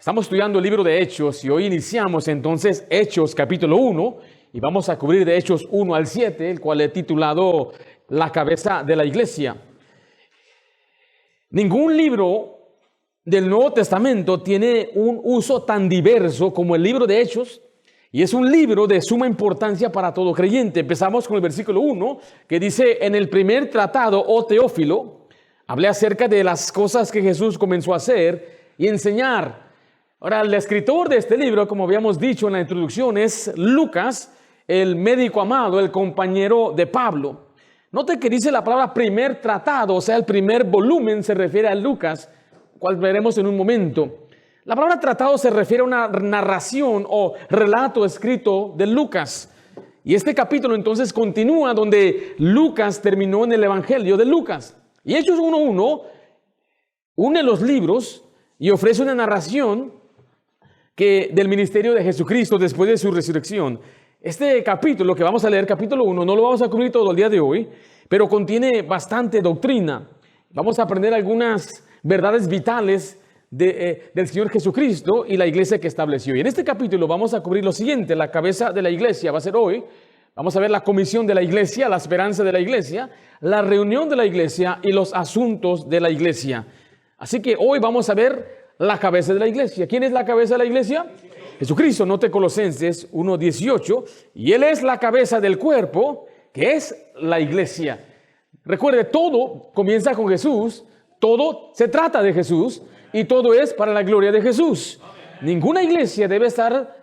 Estamos estudiando el libro de Hechos y hoy iniciamos entonces Hechos capítulo 1 y vamos a cubrir de Hechos 1 al 7, el cual he titulado La cabeza de la iglesia. Ningún libro del Nuevo Testamento tiene un uso tan diverso como el libro de Hechos y es un libro de suma importancia para todo creyente. Empezamos con el versículo 1 que dice: en el primer tratado, oh Teófilo, hablé acerca de las cosas que Jesús comenzó a hacer y enseñar. Ahora, el escritor de este libro, como habíamos dicho en la introducción, es Lucas, el médico amado, el compañero de Pablo. Note que dice la palabra primer tratado, o sea, el primer volumen se refiere a Lucas, cual veremos en un momento. La palabra tratado se refiere a una narración o relato escrito de Lucas. Y este capítulo entonces continúa donde Lucas terminó en el Evangelio de Lucas. Y Hechos 1:1 une los libros y ofrece una narración del ministerio de Jesucristo después de su resurrección. Este capítulo que vamos a leer, capítulo 1, no lo vamos a cubrir todo el día de hoy, pero contiene bastante doctrina. Vamos a aprender algunas verdades vitales del Señor Jesucristo y la iglesia que estableció. Y en este capítulo vamos a cubrir lo siguiente: la cabeza de la iglesia va a ser hoy. Vamos a ver la comisión de la iglesia, la esperanza de la iglesia, la reunión de la iglesia y los asuntos de la iglesia. Así que hoy vamos a ver la cabeza de la iglesia. ¿Quién es la cabeza de la iglesia? Jesucristo. Note Colosenses 1:18, y Él es la cabeza del cuerpo, que es la iglesia. Recuerde, todo comienza con Jesús, todo se trata de Jesús y todo es para la gloria de Jesús. Ninguna iglesia debe estar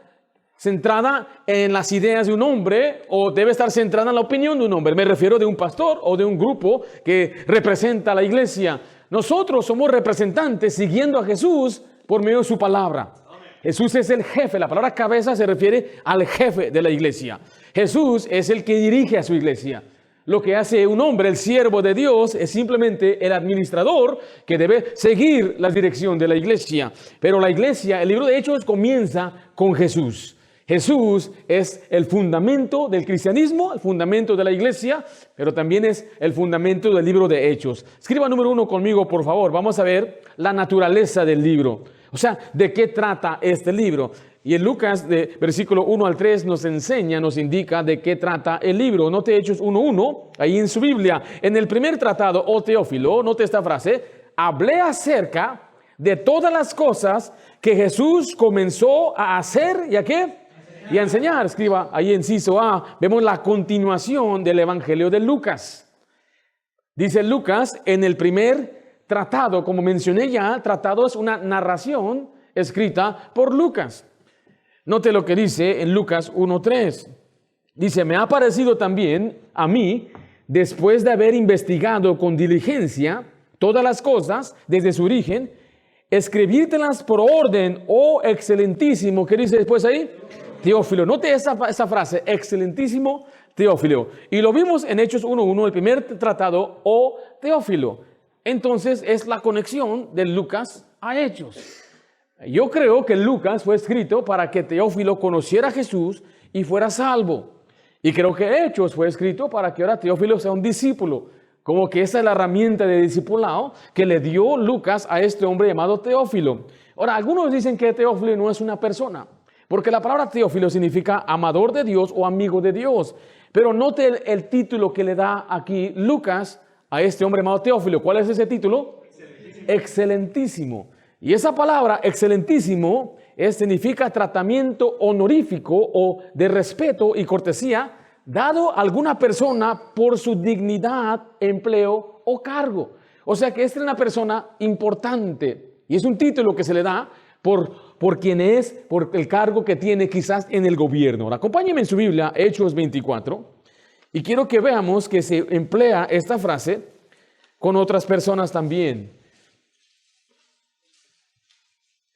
centrada en las ideas de un hombre o debe estar centrada en la opinión de un hombre. Me refiero de un pastor o de un grupo que representa a la iglesia. Nosotros somos representantes siguiendo a Jesús por medio de su palabra. Jesús es el jefe. La palabra cabeza se refiere al jefe de la iglesia. Jesús es el que dirige a su iglesia. Lo que hace un hombre, el siervo de Dios, es simplemente el administrador que debe seguir la dirección de la iglesia. Pero la iglesia, el libro de Hechos comienza con Jesús. Jesús es el fundamento del cristianismo, el fundamento de la iglesia, pero también es el fundamento del libro de Hechos. Escriba número 1 conmigo, por favor. Vamos a ver la naturaleza del libro. O sea, ¿de qué trata este libro? Y en Lucas, de versículo 1 al 3, nos enseña, nos indica de qué trata el libro. Note Hechos 1:1, ahí en su Biblia. En el primer tratado, oh Teófilo, note esta frase: hablé acerca de todas las cosas que Jesús comenzó a hacer, ¿y a qué? Y a enseñar. Escriba ahí inciso A. Vemos la continuación del Evangelio de Lucas. Dice Lucas, en el primer tratado, como mencioné ya, tratado es una narración escrita por Lucas. Note lo que dice en Lucas 1:3. Dice: me ha parecido también a mí, después de haber investigado con diligencia todas las cosas desde su origen, escribírtelas por orden, oh excelentísimo. ¿Qué dice después ahí? Teófilo. Note esa frase, excelentísimo Teófilo. Y lo vimos en Hechos 1:1, el primer tratado, oh Teófilo. Entonces es la conexión de Lucas a Hechos. Yo creo que Lucas fue escrito para que Teófilo conociera a Jesús y fuera salvo. Y creo que Hechos fue escrito para que ahora Teófilo sea un discípulo. Como que esa es la herramienta de discipulado que le dio Lucas a este hombre llamado Teófilo. Ahora, algunos dicen que Teófilo no es una persona, porque la palabra Teófilo significa amador de Dios o amigo de Dios. Pero note el título que le da aquí Lucas a este hombre llamado Teófilo. ¿Cuál es ese título? Excelentísimo. Y esa palabra excelentísimo significa tratamiento honorífico o de respeto y cortesía dado a alguna persona por su dignidad, empleo o cargo. O sea que esta es una persona importante y es un título que se le da por quien es, por el cargo que tiene quizás en el gobierno. Ahora, acompáñenme en su Biblia, Hechos 24, y quiero que veamos que se emplea esta frase con otras personas también.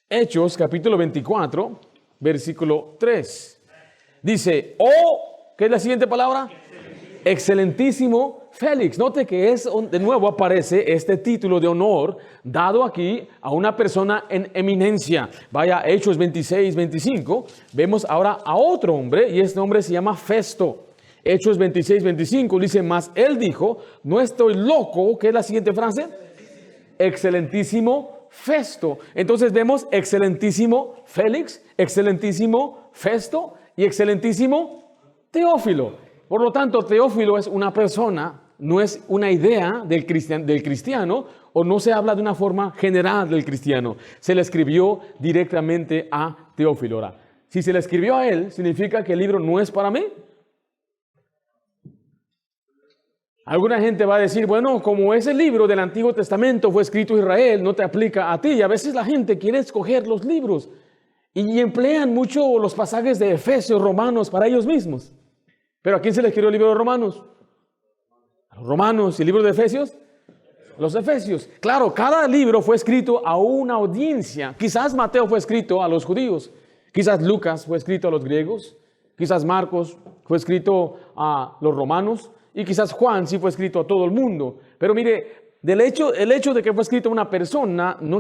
Hechos capítulo 24, versículo 3. Dice, oh, ¿qué es la siguiente palabra? Excelentísimo Félix. Note que de nuevo aparece este título de honor dado aquí a una persona en eminencia. Vaya, Hechos 26, 25. Vemos ahora a otro hombre y este hombre se llama Festo. Hechos 26, 25 dice, mas él dijo, no estoy loco. ¿Qué es la siguiente frase? Excelentísimo Festo. Entonces vemos excelentísimo Félix, excelentísimo Festo y excelentísimo Teófilo. Por lo tanto, Teófilo es una persona, no es una idea del cristiano, o no se habla de una forma general del cristiano. Se le escribió directamente a Teófilo. Ahora, si se le escribió a él, ¿significa que el libro no es para mí? Alguna gente va a decir, bueno, como ese libro del Antiguo Testamento fue escrito en Israel, no te aplica a ti. Y a veces la gente quiere escoger los libros y emplean mucho los pasajes de Efesios, Romanos para ellos mismos. ¿Pero a quién se le escribió el libro de Romanos? ¿A los Romanos? ¿Y el libro de Efesios? Los Efesios. Claro, cada libro fue escrito a una audiencia. Quizás Mateo fue escrito a los judíos. Quizás Lucas fue escrito a los griegos. Quizás Marcos fue escrito a los romanos. Y quizás Juan sí fue escrito a todo el mundo. Pero mire, el hecho de que fue escrito a una persona no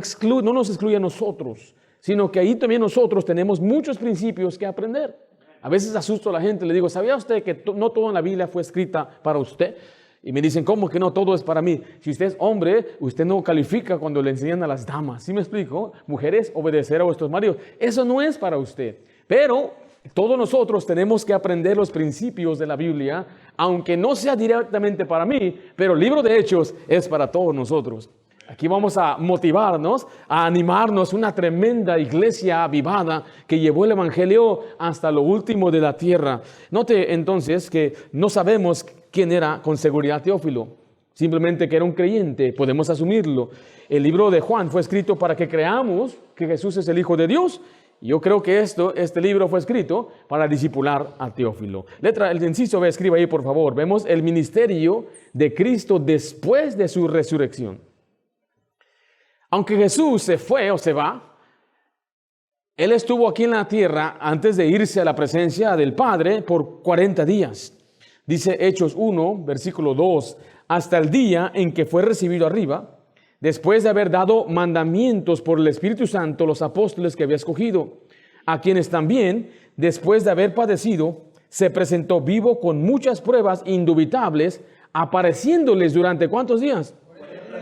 nos excluye a nosotros, sino que ahí también nosotros tenemos muchos principios que aprender. A veces asusto a la gente, le digo, ¿sabía usted que no todo en la Biblia fue escrita para usted? Y me dicen, ¿cómo que no todo es para mí? Si usted es hombre, usted no califica cuando le enseñan a las damas. ¿Sí me explico? Mujeres, obedecer a vuestros maridos. Eso no es para usted. Pero todos nosotros tenemos que aprender los principios de la Biblia, aunque no sea directamente para mí, pero el libro de Hechos es para todos nosotros. Aquí vamos a motivarnos, a animarnos, una tremenda iglesia avivada que llevó el evangelio hasta lo último de la tierra. Note entonces que no sabemos quién era con seguridad Teófilo, simplemente que era un creyente, podemos asumirlo. El libro de Juan fue escrito para que creamos que Jesús es el Hijo de Dios. Yo creo que este libro fue escrito para discipular a Teófilo. El inciso B, escriba ahí por favor. Vemos el ministerio de Cristo después de su resurrección. Aunque Jesús se fue o se va, Él estuvo aquí en la tierra antes de irse a la presencia del Padre por 40 días. Dice Hechos 1, versículo 2, hasta el día en que fue recibido arriba, después de haber dado mandamientos por el Espíritu Santo a los apóstoles que había escogido, a quienes también, después de haber padecido, se presentó vivo con muchas pruebas indubitables, apareciéndoles durante ¿cuántos días?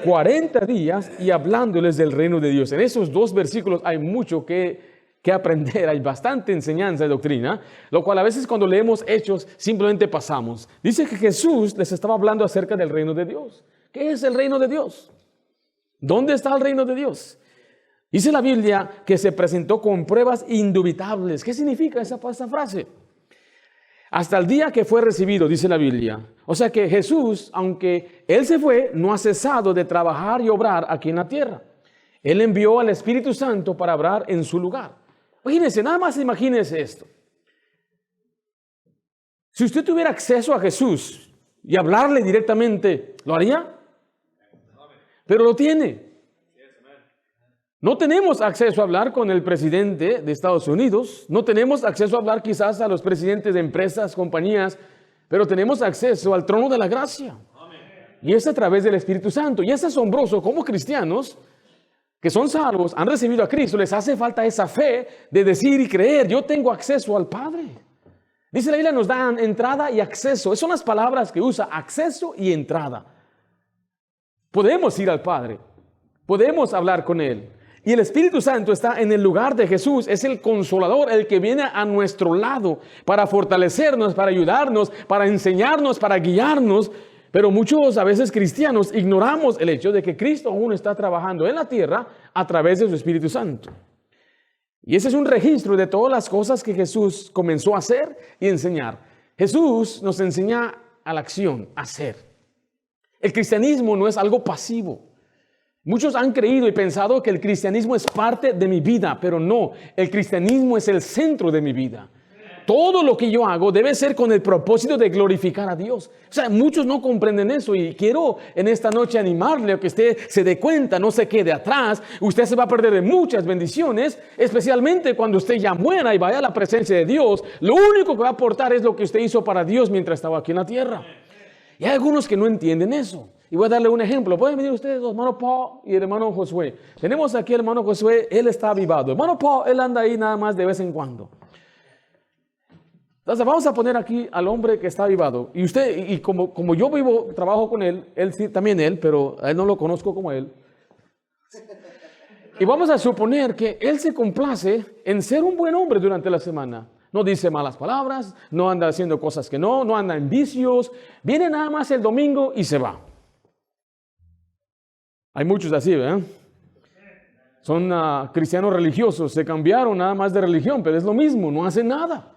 40 días y hablándoles del reino de Dios. En esos dos versículos hay mucho que aprender, hay bastante enseñanza y doctrina, lo cual a veces cuando leemos Hechos simplemente pasamos. Dice que Jesús les estaba hablando acerca del reino de Dios. ¿Qué es el reino de Dios? ¿Dónde está el reino de Dios? Dice la Biblia que se presentó con pruebas indubitables. ¿Qué significa esa frase? Hasta el día que fue recibido, dice la Biblia. O sea que Jesús, aunque Él se fue, no ha cesado de trabajar y obrar aquí en la tierra. Él envió al Espíritu Santo para obrar en su lugar. Imagínense, nada más imagínense esto. Si usted tuviera acceso a Jesús y hablarle directamente, ¿lo haría? Pero lo tiene. No tenemos acceso a hablar con el presidente de Estados Unidos, no tenemos acceso a hablar quizás a los presidentes de empresas, compañías, pero tenemos acceso al trono de la gracia. Y es a través del Espíritu Santo. Y es asombroso cómo cristianos que son salvos, han recibido a Cristo, les hace falta esa fe de decir y creer, yo tengo acceso al Padre. Dice la Biblia, nos dan entrada y acceso. Esas son las palabras que usa, acceso y entrada. Podemos ir al Padre, podemos hablar con Él. Y el Espíritu Santo está en el lugar de Jesús, es el consolador, el que viene a nuestro lado para fortalecernos, para ayudarnos, para enseñarnos, para guiarnos. Pero muchos a veces cristianos ignoramos el hecho de que Cristo aún está trabajando en la tierra a través de su Espíritu Santo. Y ese es un registro de todas las cosas que Jesús comenzó a hacer y enseñar. Jesús nos enseña a la acción, a hacer. El cristianismo no es algo pasivo. Muchos han creído y pensado que el cristianismo es parte de mi vida, pero no, el cristianismo es el centro de mi vida. Todo lo que yo hago debe ser con el propósito de glorificar a Dios. O sea, muchos no comprenden eso y quiero en esta noche animarle a que usted se dé cuenta, no se quede atrás. Usted se va a perder de muchas bendiciones, especialmente cuando usted ya muera y vaya a la presencia de Dios. Lo único que va a aportar es lo que usted hizo para Dios mientras estaba aquí en la tierra. Y hay algunos que no entienden eso. Y voy a darle un ejemplo. Pueden venir ustedes, los hermano Paul y el hermano Josué. Tenemos aquí al hermano Josué, él está avivado. El hermano Paul, él anda ahí nada más de vez en cuando. Entonces vamos a poner aquí al hombre que está avivado. Y usted, y como yo trabajo con él sí, también él, pero a él no lo conozco como él. Y vamos a suponer que él se complace en ser un buen hombre durante la semana. No dice malas palabras, no anda haciendo cosas que no anda en vicios. Viene nada más el domingo y se va. Hay muchos así, ¿verdad? Son cristianos religiosos, se cambiaron nada más de religión, pero es lo mismo, no hacen nada.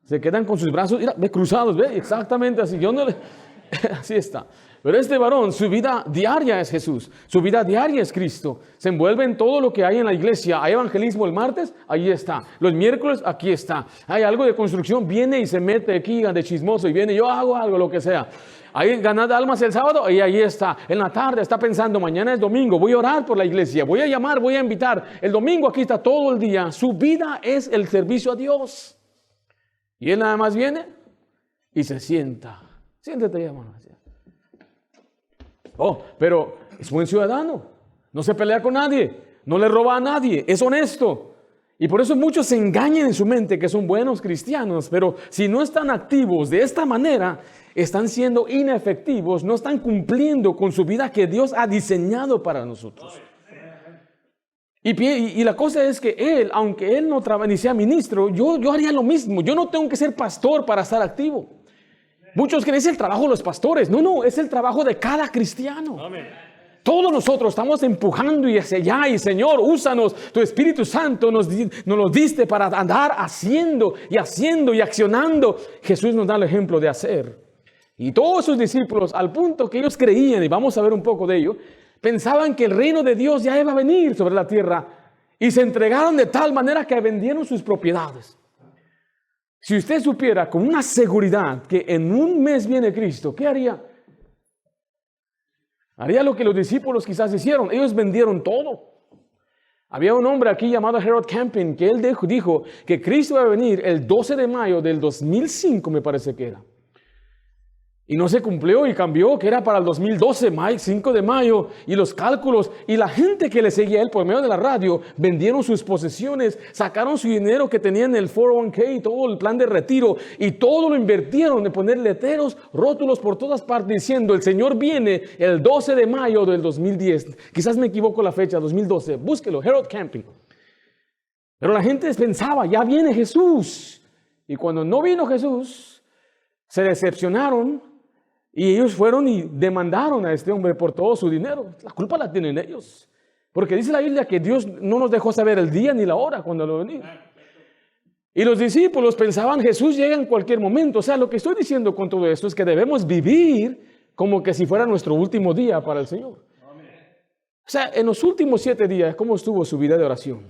Se quedan con sus brazos, mira, cruzados, ve, exactamente así. Así está. Pero este varón, su vida diaria es Jesús, su vida diaria es Cristo. Se envuelve en todo lo que hay en la iglesia. Hay evangelismo el martes, ahí está. Los miércoles, aquí está. Hay algo de construcción, viene y se mete aquí de chismoso y viene, yo hago algo, lo que sea. Hay ganar almas el sábado y ahí está. En la tarde está pensando, mañana es domingo, voy a orar por la iglesia, voy a llamar, voy a invitar. El domingo aquí está todo el día. Su vida es el servicio a Dios. Y él nada más viene y se sienta. Siéntate, hermano. Oh, pero es buen ciudadano. No se pelea con nadie. No le roba a nadie. Es honesto. Y por eso muchos se engañan en su mente que son buenos cristianos. Pero si no están activos de esta manera, están siendo inefectivos. No están cumpliendo con su vida que Dios ha diseñado para nosotros. Y la cosa es que él, aunque él no trabaja ni sea ministro, yo haría lo mismo. Yo no tengo que ser pastor para estar activo. Muchos creen que es el trabajo de los pastores. No, es el trabajo de cada cristiano. Amén. Todos nosotros estamos empujando y hacia allá. Y Señor, úsanos. Tu Espíritu Santo nos lo diste para andar haciendo y accionando. Jesús nos da el ejemplo de hacer. Y todos sus discípulos, al punto que ellos creían, y vamos a ver un poco de ello, pensaban que el reino de Dios ya iba a venir sobre la tierra. Y se entregaron de tal manera que vendieron sus propiedades. Si usted supiera con una seguridad que en un mes viene Cristo, ¿qué haría? Haría lo que los discípulos quizás hicieron. Ellos vendieron todo. Había un hombre aquí llamado Harold Camping que él dijo que Cristo iba a venir el 12 de mayo del 2005, me parece que era. Y no se cumplió y cambió, que era para el 2012, 5 de mayo, y los cálculos, y la gente que le seguía a él por medio de la radio, vendieron sus posesiones, sacaron su dinero que tenían en el 401k, todo el plan de retiro, y todo lo invirtieron en poner letreros, rótulos por todas partes, diciendo, el Señor viene el 12 de mayo del 2010. Quizás me equivoco la fecha, 2012, búsquelo, Harold Camping. Pero la gente pensaba, ya viene Jesús. Y cuando no vino Jesús, se decepcionaron. Y ellos fueron y demandaron a este hombre por todo su dinero. La culpa la tienen ellos. Porque dice la Biblia que Dios no nos dejó saber el día ni la hora cuando lo venía. Y los discípulos pensaban, Jesús llega en cualquier momento. O sea, lo que estoy diciendo con todo esto es que debemos vivir como que si fuera nuestro último día para el Señor. O sea, en los últimos 7 días, ¿cómo estuvo su vida de oración?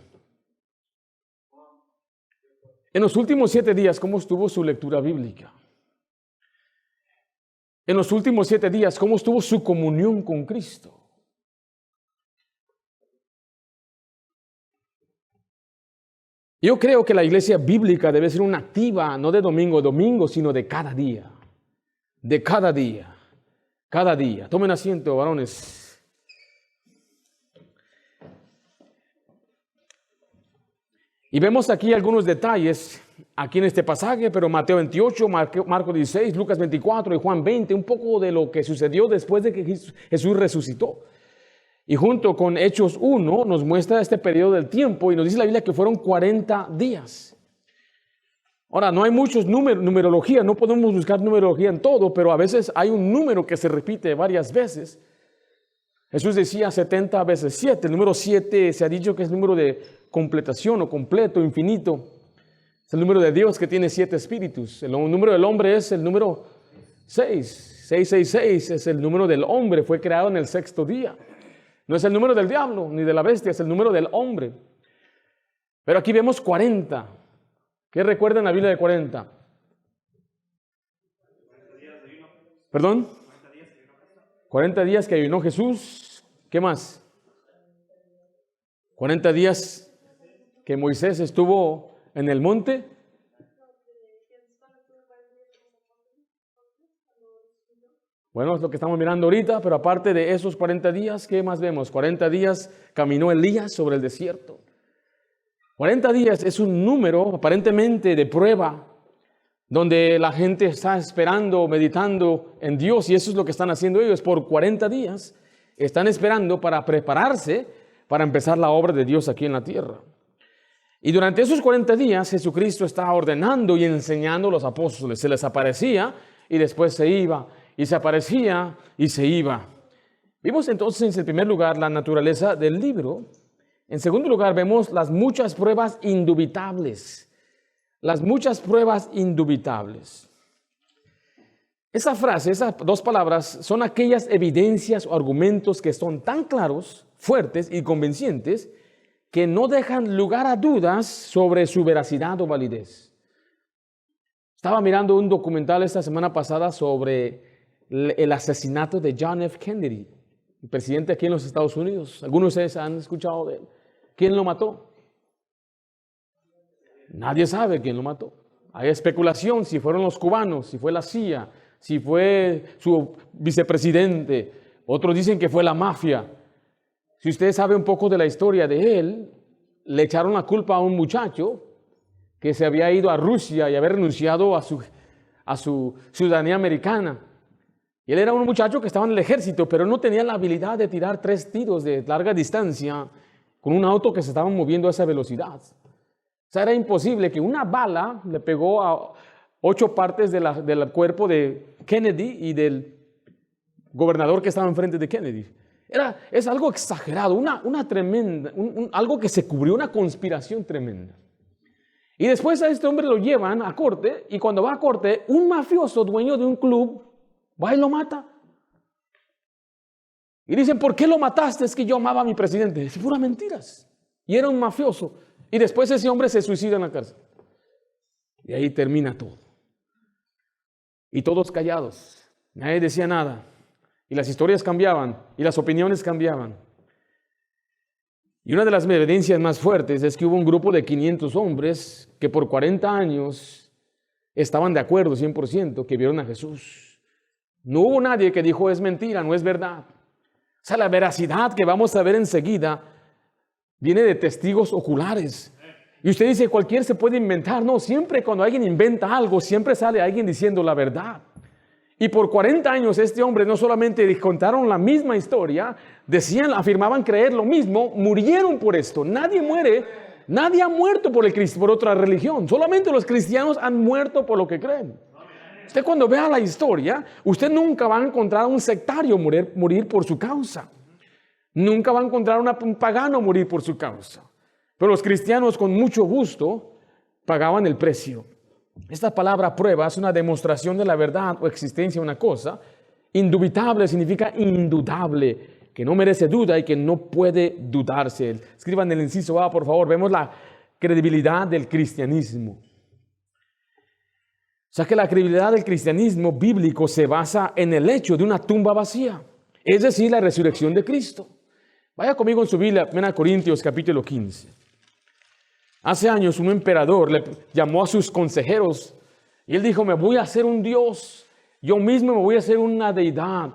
En los últimos 7 días, ¿cómo estuvo su lectura bíblica? En los últimos 7 días, ¿cómo estuvo su comunión con Cristo? Yo creo que la iglesia bíblica debe ser una activa, no de domingo a domingo, sino de cada día. De cada día. Cada día. Tomen asiento, varones. Y vemos aquí algunos detalles aquí en este pasaje, pero Mateo 28, Marcos 16, Lucas 24 y Juan 20, un poco de lo que sucedió después de que Jesús resucitó. Y junto con Hechos 1 nos muestra este periodo del tiempo y nos dice la Biblia que fueron 40 días. Ahora, no hay muchos numerología, no podemos buscar numerología en todo, pero a veces hay un número que se repite varias veces. Jesús decía 70 veces 7. El número 7 se ha dicho que es el número de completación o completo, infinito. Es el número de Dios que tiene 7 espíritus. El número del hombre es el número 6. 666 es el número del hombre. Fue creado en el 6º día. No es el número del diablo ni de la bestia, es el número del hombre. Pero aquí vemos 40. ¿Qué recuerdan la Biblia de 40? ¿Perdón? 40 días que ayunó Jesús. ¿Qué más? 40 días que Moisés estuvo en el monte. Bueno, es lo que estamos mirando ahorita, pero aparte de esos 40 días, ¿qué más vemos? 40 días caminó Elías sobre el desierto. 40 días es un número aparentemente de prueba, donde la gente está esperando, meditando en Dios, y eso es lo que están haciendo ellos por 40 días. Están esperando para prepararse para empezar la obra de Dios aquí en la tierra. Y durante esos 40 días Jesucristo estaba ordenando y enseñando a los apóstoles. Se les aparecía y después se iba, y se aparecía y se iba. Vimos entonces en primer lugar la naturaleza del libro. En segundo lugar vemos las muchas pruebas indubitables. Las muchas pruebas indubitables. Esa frase, esas dos palabras son aquellas evidencias o argumentos que son tan claros, fuertes y convincentes que no dejan lugar a dudas sobre su veracidad o validez. Estaba mirando un documental esta semana pasada sobre el asesinato de John F. Kennedy, el presidente aquí en los Estados Unidos. ¿Algunos de ustedes han escuchado de él? ¿Quién lo mató? Nadie sabe quién lo mató. Hay especulación si fueron los cubanos, si fue la CIA, si fue su vicepresidente. Otros dicen que fue la mafia. Si usted sabe un poco de la historia de él, le echaron la culpa a un muchacho que se había ido a Rusia y había renunciado a su ciudadanía americana. Y él era un muchacho que estaba en el ejército, pero no tenía la habilidad de tirar 3 tiros de larga distancia con un auto que se estaba moviendo a esa velocidad. O sea, era imposible que una bala le pegó a 8 partes del cuerpo de Kennedy y del gobernador que estaba enfrente de Kennedy. Es algo exagerado, una tremenda, algo que se cubrió, una conspiración tremenda. Y después a este hombre lo llevan a corte, y cuando va a corte, un mafioso dueño de un club va y lo mata. Y dicen, ¿por qué lo mataste? Es que yo amaba a mi presidente. Es pura mentiras. Y era un mafioso. Y después ese hombre se suicida en la cárcel. Y ahí termina todo. Y todos callados. Nadie decía nada. Y las historias cambiaban. Y las opiniones cambiaban. Y una de las evidencias más fuertes es que hubo un grupo de 500 hombres que por 40 años estaban de acuerdo 100% que vieron a Jesús. No hubo nadie que dijo es mentira, no es verdad. O sea, la veracidad que vamos a ver enseguida viene de testigos oculares. Y usted dice, cualquiera se puede inventar. No, siempre cuando alguien inventa algo, siempre sale alguien diciendo la verdad. Y por 40 años este hombre no solamente contaron la misma historia, decían, afirmaban creer lo mismo, murieron por esto. Nadie muere, nadie ha muerto por otra religión. Solamente los cristianos han muerto por lo que creen. Usted cuando vea la historia, usted nunca va a encontrar a un sectario morir por su causa. Nunca va a encontrar a un pagano morir por su causa. Pero los cristianos con mucho gusto pagaban el precio. Esta palabra prueba es una demostración de la verdad o existencia de una cosa. Indubitable significa indudable, que no merece duda y que no puede dudarse. Escriban el inciso A, por favor. Vemos la credibilidad del cristianismo. O sea que la credibilidad del cristianismo bíblico se basa en el hecho de una tumba vacía, es decir, la resurrección de Cristo. Vaya conmigo en su Biblia, 1 Corintios capítulo 15. Hace años un emperador le llamó a sus consejeros y él dijo, me voy a hacer un Dios, yo mismo me voy a hacer una deidad.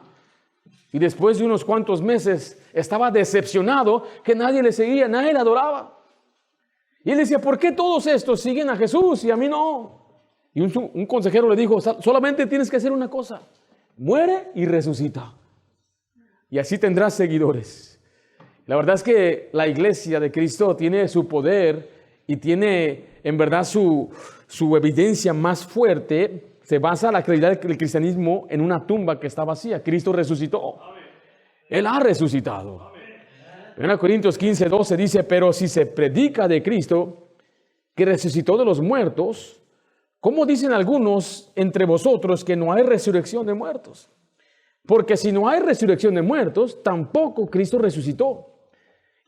Y después de unos cuantos meses estaba decepcionado que nadie le seguía, nadie le adoraba. Y él decía, ¿por qué todos estos siguen a Jesús y a mí no? Y un consejero le dijo, solamente tienes que hacer una cosa, muere y resucita. Y así tendrás seguidores. La verdad es que la iglesia de Cristo tiene su poder y tiene en verdad su evidencia más fuerte. Se basa la credibilidad del cristianismo en una tumba que está vacía. Cristo resucitó. Él ha resucitado. En 1 Corintios 15:12 dice, pero si se predica de Cristo que resucitó de los muertos, ¿cómo dicen algunos entre vosotros que no hay resurrección de muertos? Porque si no hay resurrección de muertos, tampoco Cristo resucitó.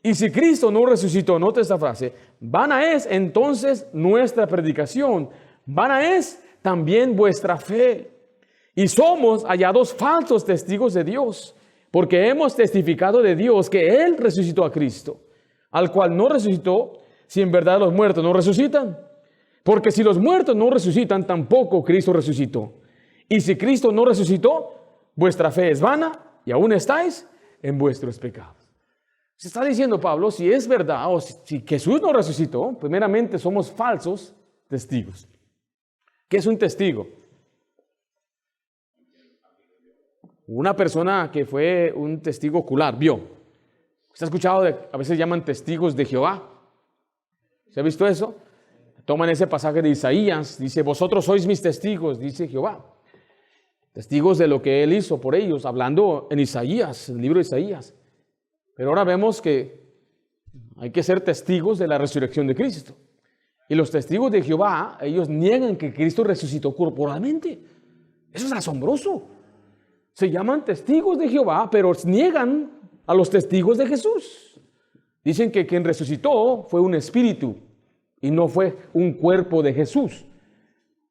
Y si Cristo no resucitó, nota esta frase, vana es entonces nuestra predicación, vana es también vuestra fe. Y somos hallados falsos testigos de Dios, porque hemos testificado de Dios que Él resucitó a Cristo, al cual no resucitó, si en verdad los muertos no resucitan. Porque si los muertos no resucitan, tampoco Cristo resucitó. Y si Cristo no resucitó, vuestra fe es vana y aún estáis en vuestros pecados. Se está diciendo Pablo, si es verdad o si Jesús no resucitó, primeramente somos falsos testigos. ¿Qué es un testigo? Una persona que fue un testigo ocular, vio. ¿Usted ha escuchado a veces llaman testigos de Jehová? ¿Se ha visto eso? Toman ese pasaje de Isaías, dice, vosotros sois mis testigos, dice Jehová. Testigos de lo que Él hizo por ellos, hablando en Isaías, en el libro de Isaías. Pero ahora vemos que hay que ser testigos de la resurrección de Cristo. Y los testigos de Jehová, ellos niegan que Cristo resucitó corporalmente. Eso es asombroso. Se llaman testigos de Jehová, pero niegan a los testigos de Jesús. Dicen que quien resucitó fue un espíritu y no fue un cuerpo de Jesús.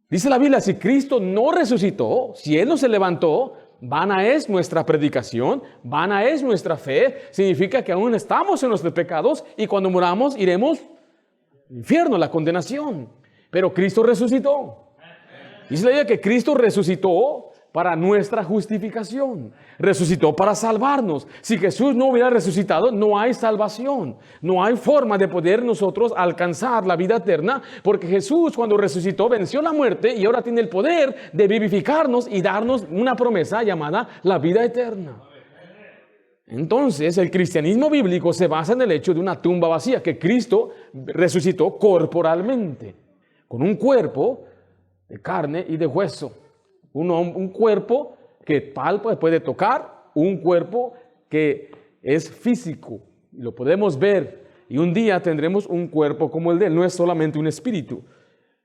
Dice la Biblia, si Cristo no resucitó, si Él no se levantó, vana es nuestra predicación, vana es nuestra fe. Significa que aún estamos en nuestros pecados y cuando muramos iremos al infierno, la condenación. Pero Cristo resucitó. Dice la Biblia que Cristo resucitó para nuestra justificación. Resucitó para salvarnos. Si Jesús no hubiera resucitado, no hay salvación. No hay forma de poder nosotros alcanzar la vida eterna, porque Jesús cuando resucitó venció la muerte y ahora tiene el poder de vivificarnos y darnos una promesa llamada la vida eterna. Entonces, el cristianismo bíblico se basa en el hecho de una tumba vacía, que Cristo resucitó corporalmente, con un cuerpo de carne y de hueso. Un cuerpo que palpa, puede tocar, un cuerpo que es físico, y lo podemos ver, y un día tendremos un cuerpo como el de Él, no es solamente un espíritu.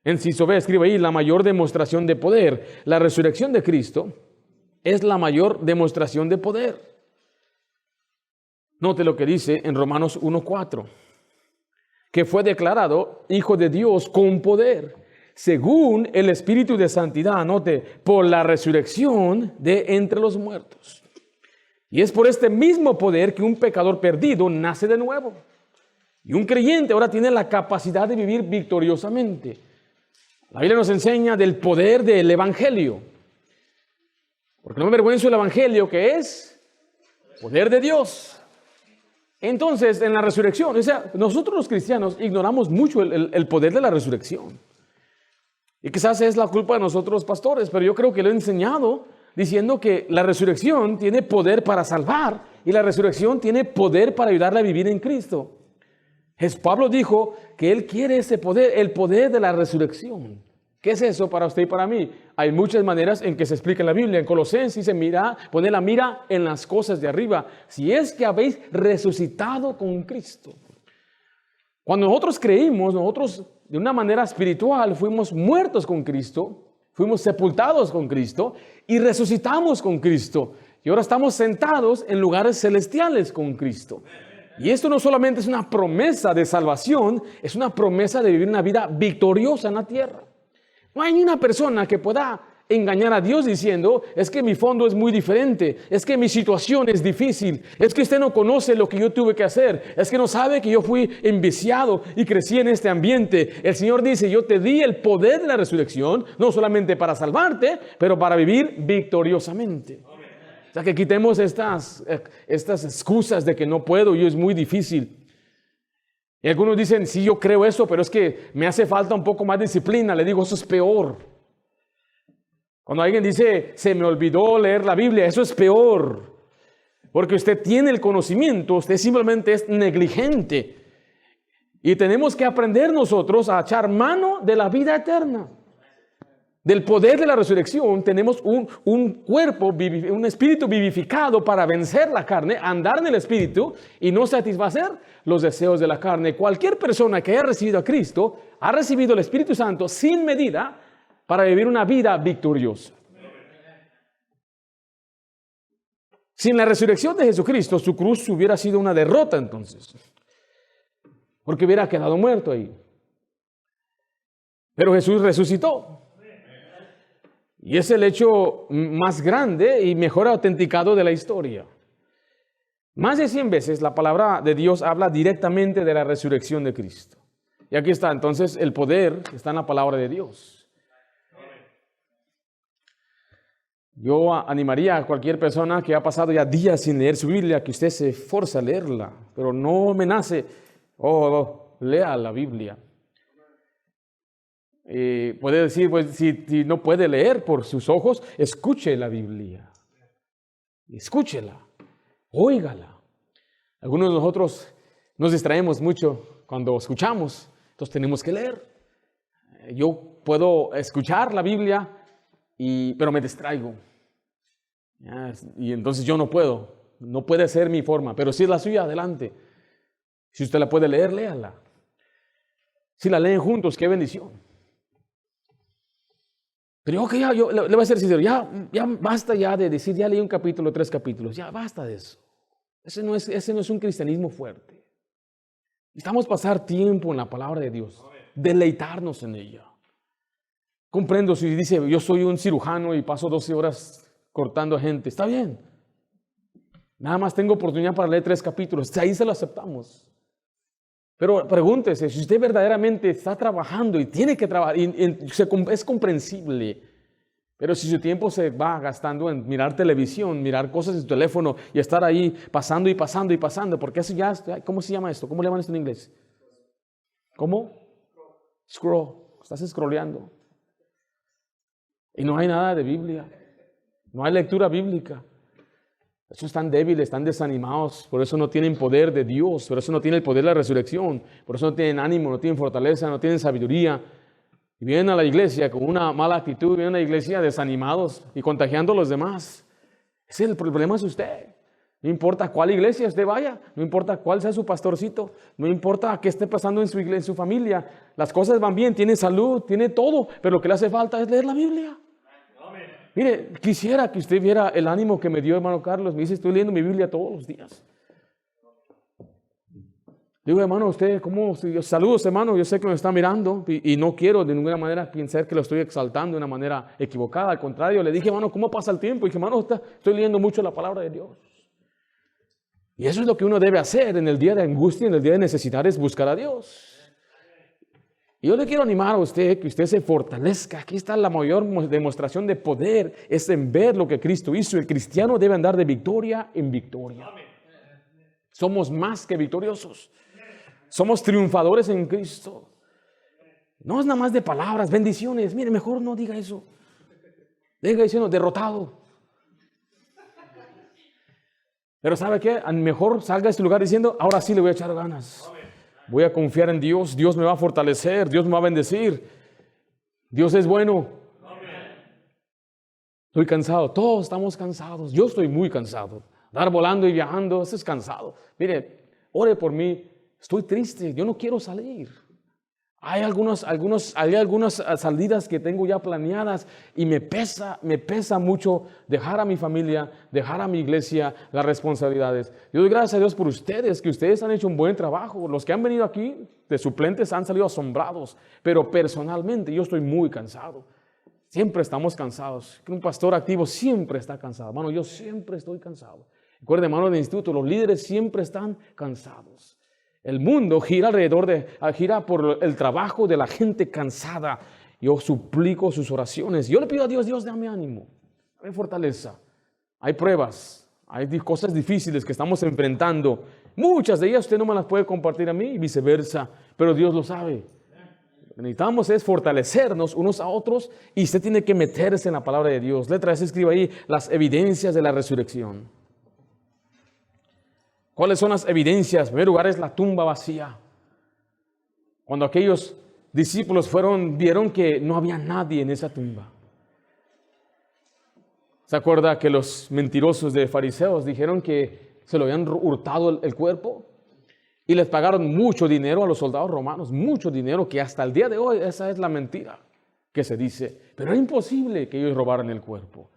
Inciso B, escribe ahí, la mayor demostración de poder. La resurrección de Cristo es la mayor demostración de poder. Note lo que dice en Romanos 1:4, que fue declarado Hijo de Dios con poder, según el Espíritu de Santidad, note, por la resurrección de entre los muertos. Y es por este mismo poder que un pecador perdido nace de nuevo. Y un creyente ahora tiene la capacidad de vivir victoriosamente. La Biblia nos enseña del poder del Evangelio. Porque no me avergüenzo del Evangelio, que es poder de Dios. Entonces, en la resurrección, o sea, nosotros los cristianos ignoramos mucho el poder de la resurrección. Y quizás es la culpa de nosotros los pastores, pero yo creo que lo he enseñado diciendo que la resurrección tiene poder para salvar y la resurrección tiene poder para ayudarle a vivir en Cristo. Pablo dijo que él quiere ese poder, el poder de la resurrección. ¿Qué es eso para usted y para mí? Hay muchas maneras en que se explica en la Biblia. En Colosenses dice, pone la mira en las cosas de arriba, si es que habéis resucitado con Cristo. Cuando nosotros creímos, nosotros de una manera espiritual fuimos muertos con Cristo, fuimos sepultados con Cristo y resucitamos con Cristo. Y ahora estamos sentados en lugares celestiales con Cristo. Y esto no solamente es una promesa de salvación, es una promesa de vivir una vida victoriosa en la tierra. No hay ni una persona que pueda engañar a Dios diciendo, es que mi fondo es muy diferente, es que mi situación es difícil, es que usted no conoce lo que yo tuve que hacer, es que no sabe que yo fui enviciado y crecí en este ambiente. El Señor dice, yo te di el poder de la resurrección, no solamente para salvarte, pero para vivir victoriosamente. O sea, que quitemos estas excusas de que no puedo y es muy difícil. Y algunos dicen, sí, yo creo eso, pero es que me hace falta un poco más de disciplina. Le digo, eso es peor. Cuando alguien dice, se me olvidó leer la Biblia, eso es peor. Porque usted tiene el conocimiento, usted simplemente es negligente. Y tenemos que aprender nosotros a echar mano de la vida eterna. Del poder de la resurrección tenemos un cuerpo, un espíritu vivificado para vencer la carne, andar en el espíritu y no satisfacer los deseos de la carne. Cualquier persona que haya recibido a Cristo ha recibido el Espíritu Santo sin medida para vivir una vida victoriosa. Sin la resurrección de Jesucristo, su cruz hubiera sido una derrota entonces, porque hubiera quedado muerto ahí. Pero Jesús resucitó. Y es el hecho más grande y mejor autenticado de la historia. Más de 100 veces la palabra de Dios habla directamente de la resurrección de Cristo. Y aquí está, entonces, el poder está en la palabra de Dios. Yo animaría a cualquier persona que ha pasado ya días sin leer su Biblia, que usted se esfuerce a leerla, pero no me nace, lea la Biblia. Puede decir, pues, si no puede leer por sus ojos, escuche la Biblia. Escúchela, óigala. Algunos de nosotros nos distraemos mucho cuando escuchamos, entonces tenemos que leer. Yo puedo escuchar la Biblia, pero me distraigo. Y entonces yo no puede ser mi forma, pero si es la suya, adelante. Si usted la puede leer, léala. Si la leen juntos, qué bendición. Pero yo le voy a ser sincero, ya basta ya de decir, ya leí un capítulo, 3 capítulos, ya basta de eso. Ese no es un cristianismo fuerte. Necesitamos pasar tiempo en la palabra de Dios, deleitarnos en ella. Comprendo si dice, yo soy un cirujano y paso 12 horas cortando a gente, está bien. Nada más tengo oportunidad para leer 3 capítulos, ahí se lo aceptamos. Pero pregúntese, si usted verdaderamente está trabajando y tiene que trabajar, es comprensible, pero si su tiempo se va gastando en mirar televisión, mirar cosas en su teléfono y estar ahí pasando y pasando y pasando, porque eso ya, ¿cómo se llama esto? ¿Cómo le llaman esto en inglés? ¿Cómo? Scroll, estás scrolleando. Y no hay nada de Biblia, no hay lectura bíblica. Esos están débiles, están desanimados, por eso no tienen poder de Dios, por eso no tienen el poder de la resurrección, por eso no tienen ánimo, no tienen fortaleza, no tienen sabiduría. Y vienen a la iglesia con una mala actitud, vienen a la iglesia desanimados y contagiando a los demás. Ese es el problema, es usted. No importa cuál iglesia usted vaya, no importa cuál sea su pastorcito, no importa qué esté pasando en su iglesia, en su familia. Las cosas van bien, tiene salud, tiene todo, pero lo que le hace falta es leer la Biblia. Mire, quisiera que usted viera el ánimo que me dio hermano Carlos. Me dice, estoy leyendo mi Biblia todos los días. Digo, hermano, usted, ¿cómo? Saludos, hermano, yo sé que me está mirando y no quiero de ninguna manera pensar que lo estoy exaltando de una manera equivocada. Al contrario, le dije, hermano, ¿cómo pasa el tiempo? Y dije, hermano, estoy leyendo mucho la palabra de Dios. Y eso es lo que uno debe hacer en el día de angustia, en el día de necesidad, es buscar a Dios. Y yo le quiero animar a usted, que usted se fortalezca. Aquí está la mayor demostración de poder, es en ver lo que Cristo hizo. El cristiano debe andar de victoria en victoria. Somos más que victoriosos. Somos triunfadores en Cristo. No es nada más de palabras, bendiciones. Mire, mejor no diga eso. Diga diciendo derrotado. Pero ¿sabe qué? Mejor salga de este lugar diciendo, ahora sí le voy a echar ganas. Voy a confiar en Dios, Dios me va a fortalecer, Dios me va a bendecir. Dios es bueno. Estoy cansado, todos estamos cansados. Yo estoy muy cansado. Andar volando y viajando, eso es cansado. Mire, ore por mí. Estoy triste, yo no quiero salir. Hay algunas salidas que tengo ya planeadas y me pesa mucho dejar a mi familia, dejar a mi iglesia, las responsabilidades. Yo doy gracias a Dios por ustedes, que ustedes han hecho un buen trabajo. Los que han venido aquí de suplentes han salido asombrados, pero personalmente yo estoy muy cansado. Siempre estamos cansados. Un pastor activo siempre está cansado. Hermano, yo siempre estoy cansado. Recuerden, hermano del instituto, los líderes siempre están cansados. El mundo gira gira por el trabajo de la gente cansada. Yo suplico sus oraciones. Yo le pido a Dios, Dios, dame ánimo, dame fortaleza. Hay pruebas, hay cosas difíciles que estamos enfrentando. Muchas de ellas usted no me las puede compartir a mí y viceversa, pero Dios lo sabe. Lo que necesitamos es fortalecernos unos a otros y usted tiene que meterse en la palabra de Dios. Letra S, escriba ahí las evidencias de la resurrección. ¿Cuáles son las evidencias? En primer lugar es la tumba vacía. Cuando aquellos discípulos vieron que no había nadie en esa tumba. ¿Se acuerda que los mentirosos de fariseos dijeron que se lo habían hurtado el cuerpo? Y les pagaron mucho dinero a los soldados romanos, mucho dinero, que hasta el día de hoy esa es la mentira que se dice. Pero era imposible que ellos robaran el cuerpo.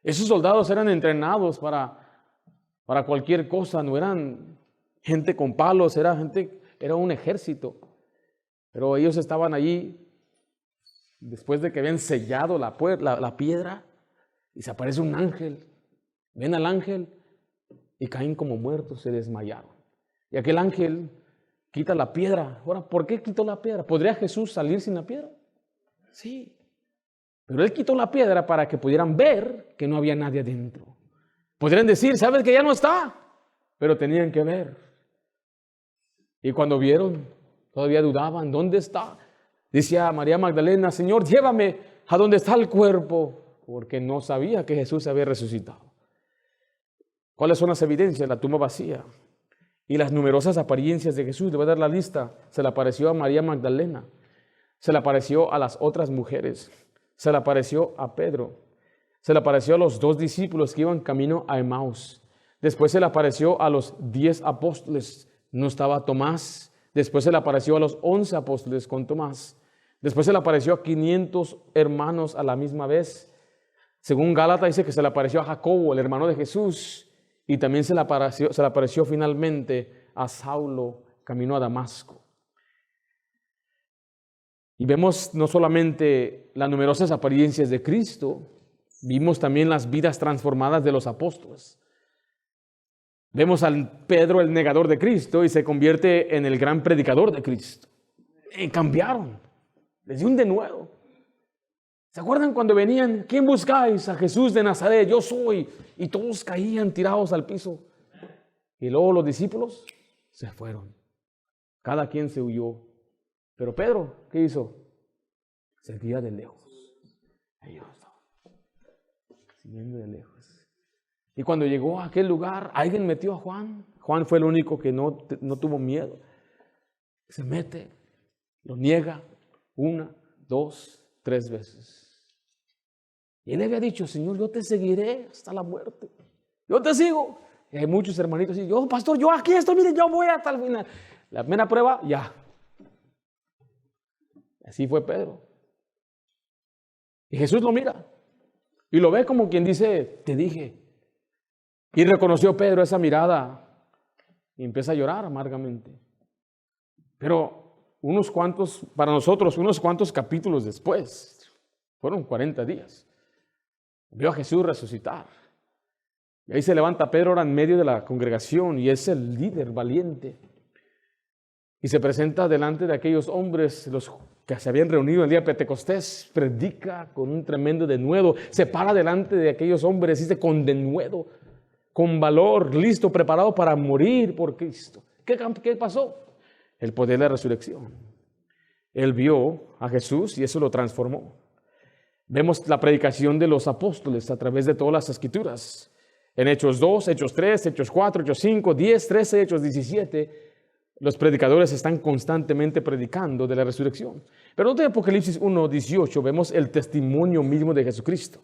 Esos soldados eran entrenados para cualquier cosa, no eran gente con palos, era un ejército. Pero ellos estaban allí después de que habían sellado la piedra y se aparece un ángel. Ven al ángel y caen como muertos, se desmayaron. Y aquel ángel quita la piedra. Ahora, ¿por qué quitó la piedra? ¿Podría Jesús salir sin la piedra? Sí. Pero él quitó la piedra para que pudieran ver que no había nadie adentro. Podrían decir, ¿sabes que ya no está? Pero tenían que ver. Y cuando vieron, todavía dudaban, ¿dónde está? Decía María Magdalena, Señor, llévame a donde está el cuerpo, porque no sabía que Jesús había resucitado. ¿Cuáles son las evidencias? La tumba vacía. y las numerosas apariencias de Jesús. Le voy a dar la lista. Se le apareció a María Magdalena, se le apareció a las otras mujeres, se le apareció a Pedro, se le apareció a los 2 discípulos que iban camino a Emaús. Después se le apareció a los 10 apóstoles, no estaba Tomás. Después se le apareció a los 11 apóstoles con Tomás. Después se le apareció a 500 hermanos a la misma vez. Según Gálatas dice que se le apareció a Jacobo, el hermano de Jesús, y también se le apareció finalmente a Saulo, camino a Damasco. Y vemos no solamente las numerosas apariencias de Cristo, vimos también las vidas transformadas de los apóstoles. Vemos al Pedro, el negador de Cristo, y se convierte en el gran predicador de Cristo. Y cambiaron, les dio un denuedo. ¿Se acuerdan cuando venían? ¿Quién buscáis? A Jesús de Nazaret, yo soy. Y todos caían tirados al piso. Y luego los discípulos se fueron. Cada quien se huyó. Pero Pedro, ¿qué hizo? Seguía de lejos. Ellos siguiendo de lejos. Y cuando llegó a aquel lugar, alguien metió a Juan. Juan fue el único que no tuvo miedo. Se mete, lo niega 1, 2, 3 veces. Y él le había dicho, Señor, yo te seguiré hasta la muerte. Yo te sigo. Y hay muchos hermanitos y yo, pastor, yo aquí estoy, mire, yo voy hasta el final. La primera prueba, ya. Así fue Pedro. Y Jesús lo mira. Y lo ve como quien dice, te dije. Y reconoció Pedro esa mirada. Y empieza a llorar amargamente. Pero para nosotros, unos cuantos capítulos después, fueron 40 días. Vio a Jesús resucitar. Y ahí se levanta Pedro ahora en medio de la congregación y es el líder valiente. Y se presenta delante de aquellos hombres, los que se habían reunido el día de Pentecostés, predica con un tremendo denuedo, se para delante de aquellos hombres, dice con denuedo, con valor, listo, preparado para morir por Cristo. ¿Qué pasó? El poder de la resurrección. Él vio a Jesús y eso lo transformó. Vemos la predicación de los apóstoles a través de todas las escrituras. En Hechos 2, Hechos 3, Hechos 4, Hechos 5, 10, 13, Hechos 17, los predicadores están constantemente predicando de la resurrección. Pero en Apocalipsis 1, 18 vemos el testimonio mismo de Jesucristo.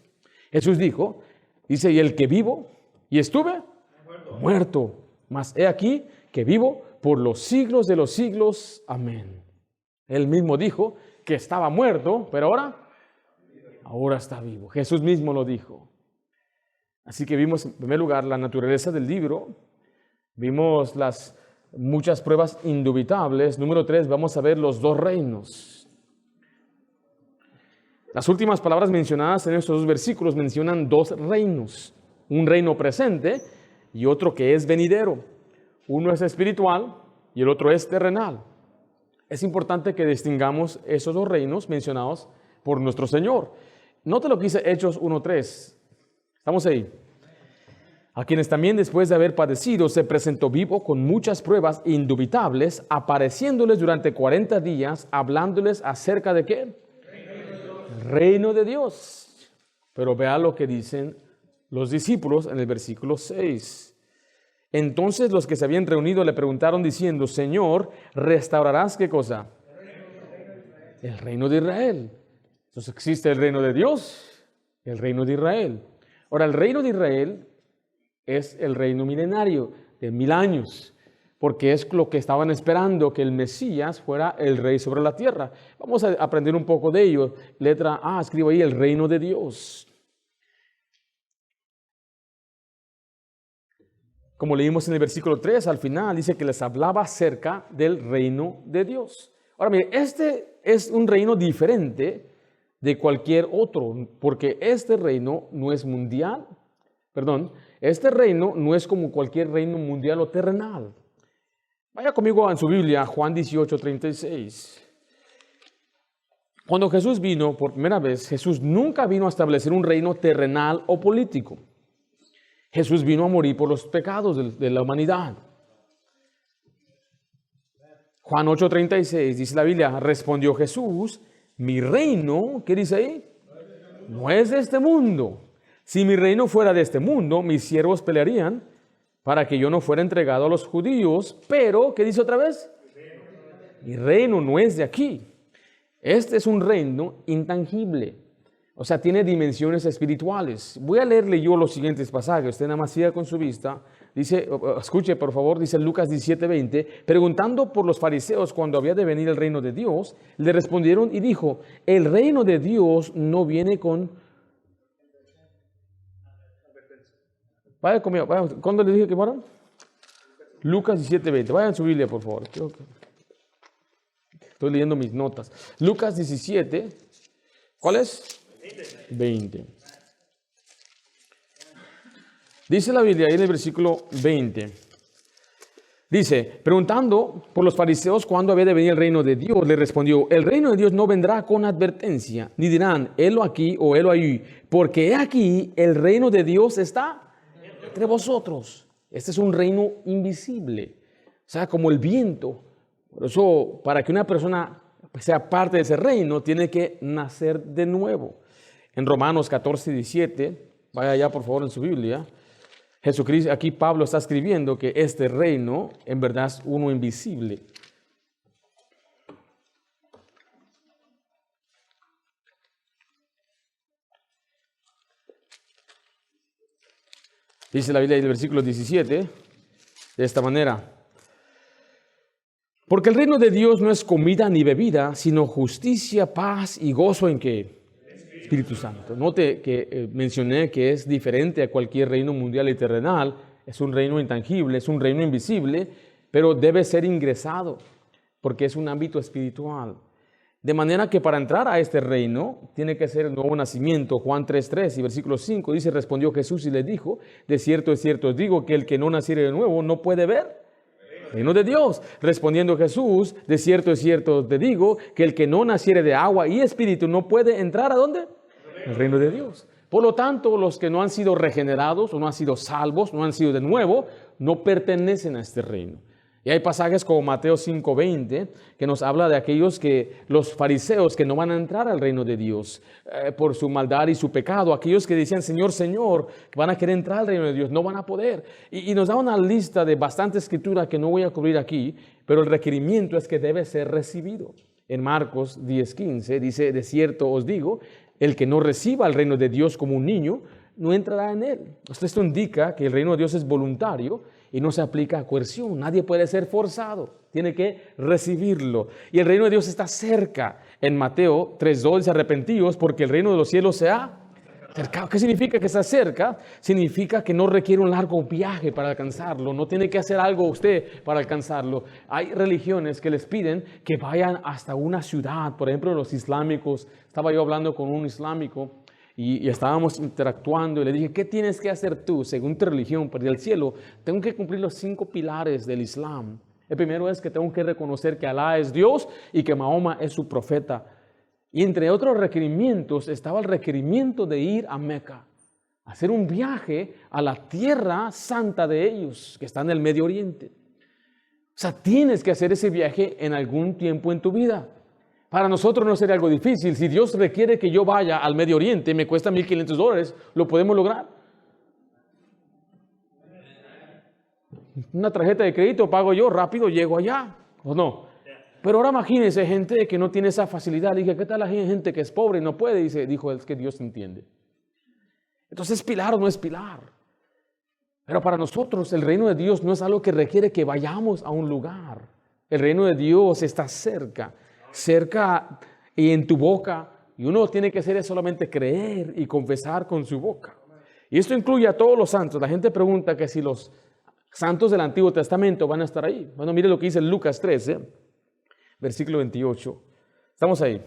Jesús dice, y el que vivo y estuve muerto, mas he aquí que vivo por los siglos de los siglos. Amén. Él mismo dijo que estaba muerto, pero ahora está vivo. Jesús mismo lo dijo. Así que vimos en primer lugar la naturaleza del libro, vimos las muchas pruebas indubitables. Número 3, vamos a ver los 2 reinos. Las últimas palabras mencionadas en estos 2 versículos mencionan 2 reinos. Un reino presente y otro que es venidero. Uno es espiritual y el otro es terrenal. Es importante que distingamos esos 2 reinos mencionados por nuestro Señor. Note lo que dice Hechos 1:3. Estamos ahí. A quienes también después de haber padecido se presentó vivo con muchas pruebas indubitables, apareciéndoles durante 40 días, hablándoles acerca de ¿qué? El reino de Dios. Pero vea lo que dicen los discípulos en el versículo 6. Entonces los que se habían reunido le preguntaron diciendo, Señor, ¿restaurarás qué cosa? El reino de Israel. Entonces existe el reino de Dios, el reino de Israel. Ahora, el reino de Israel es el reino milenario de 1000 años, porque es lo que estaban esperando, que el Mesías fuera el rey sobre la tierra. Vamos a aprender un poco de ello. Letra A, escribo ahí el reino de Dios. Como leímos en el versículo 3, al final dice que les hablaba acerca del reino de Dios. Ahora, mire, este es un reino diferente de cualquier otro, porque este reino no es mundial, este reino no es como cualquier reino mundial o terrenal. Vaya conmigo en su Biblia, Juan 18:36. Cuando Jesús vino por primera vez, Jesús nunca vino a establecer un reino terrenal o político. Jesús vino a morir por los pecados de la humanidad. Juan 8:36 dice la Biblia, respondió Jesús, mi reino, ¿qué dice ahí? No es de este mundo. Si mi reino fuera de este mundo, mis siervos pelearían para que yo no fuera entregado a los judíos, pero, ¿qué dice otra vez? Mi reino no es de aquí. Este es un reino intangible, o sea, tiene dimensiones espirituales. Voy a leerle yo los siguientes pasajes, usted nada más siga con su vista. Dice, escuche por favor, dice Lucas 17:20, preguntando por los fariseos cuando había de venir el reino de Dios, le respondieron y dijo, el reino de Dios no viene con... Vaya conmigo, vaya, ¿cuándo le dije que fueron? Lucas 17:20, vayan a su Biblia por favor. Estoy leyendo mis notas. Lucas 17, ¿cuál es? 20. Dice la Biblia ahí en el versículo 20. Dice, preguntando por los fariseos cuándo había de venir el reino de Dios, le respondió, el reino de Dios no vendrá con advertencia, ni dirán, helo aquí o helo allí, porque he aquí el reino de Dios está entre vosotros. Este es un reino invisible, o sea, como el viento. Por eso, para que una persona sea parte de ese reino, tiene que nacer de nuevo. En Romanos 14:17, vaya allá por favor en su Biblia, Jesucristo, aquí Pablo está escribiendo que este reino en verdad es uno invisible. Dice la Biblia en el versículo 17, de esta manera. Porque el reino de Dios no es comida ni bebida, sino justicia, paz y gozo en ¿qué? Espíritu Santo. Note que mencioné que es diferente a cualquier reino mundial y terrenal. Es un reino intangible, es un reino invisible, pero debe ser ingresado porque es un ámbito espiritual. De manera que para entrar a este reino tiene que ser el nuevo nacimiento. Juan 3:3 y versículo 5 dice, respondió Jesús y le dijo, de cierto os digo que el que no naciere de nuevo no puede ver el reino de Dios. Respondiendo Jesús, de cierto te digo que el que no naciere de agua y espíritu no puede entrar ¿a dónde? El reino de Dios. Por lo tanto, los que no han sido regenerados o no han sido salvos, no han sido de nuevo, no pertenecen a este reino. Y hay pasajes como Mateo 5:20 que nos habla de aquellos que, los fariseos que no van a entrar al reino de Dios por su maldad y su pecado. Aquellos que decían, Señor, Señor, que van a querer entrar al reino de Dios, no van a poder. Y nos da una lista de bastante escritura que no voy a cubrir aquí, pero el requerimiento es que debe ser recibido. En Marcos 10:15 dice, de cierto os digo, el que no reciba el reino de Dios como un niño, no entrará en él. Esto indica que el reino de Dios es voluntario y no se aplica a coerción. Nadie puede ser forzado, tiene que recibirlo. Y el reino de Dios está cerca. En Mateo 3:2 dice, arrepentíos porque el reino de los cielos se ha acercado. ¿Qué significa que está cerca? Significa que no requiere un largo viaje para alcanzarlo. No tiene que hacer algo usted para alcanzarlo. Hay religiones que les piden que vayan hasta una ciudad. Por ejemplo, los islámicos. Estaba yo hablando con un islámico y estábamos interactuando y le dije, ¿qué tienes que hacer tú según tu religión para ir al cielo? Tengo que cumplir los 5 pilares del Islam. El primero es que tengo que reconocer que Alá es Dios y que Mahoma es su profeta. Y entre otros requerimientos estaba el requerimiento de ir a Meca, hacer un viaje a la tierra santa de ellos, que está en el Medio Oriente. O sea, tienes que hacer ese viaje en algún tiempo en tu vida. Para nosotros no sería algo difícil. Si Dios requiere que yo vaya al Medio Oriente, me cuesta $1,500, lo podemos lograr. Una tarjeta de crédito pago yo, rápido llego allá, ¿o no? Pero ahora imagínense gente que no tiene esa facilidad. Le dije, ¿qué tal la gente que es pobre y no puede? Dijo, es que Dios entiende. Entonces, ¿es pilar o no es pilar? Pero para nosotros el reino de Dios no es algo que requiere que vayamos a un lugar. El reino de Dios está cerca y en tu boca. Y uno tiene que hacer es solamente creer y confesar con su boca. Y esto incluye a todos los santos. La gente pregunta que si los santos del Antiguo Testamento van a estar ahí. Bueno, mire lo que dice Lucas 13. Versículo 28. Estamos ahí.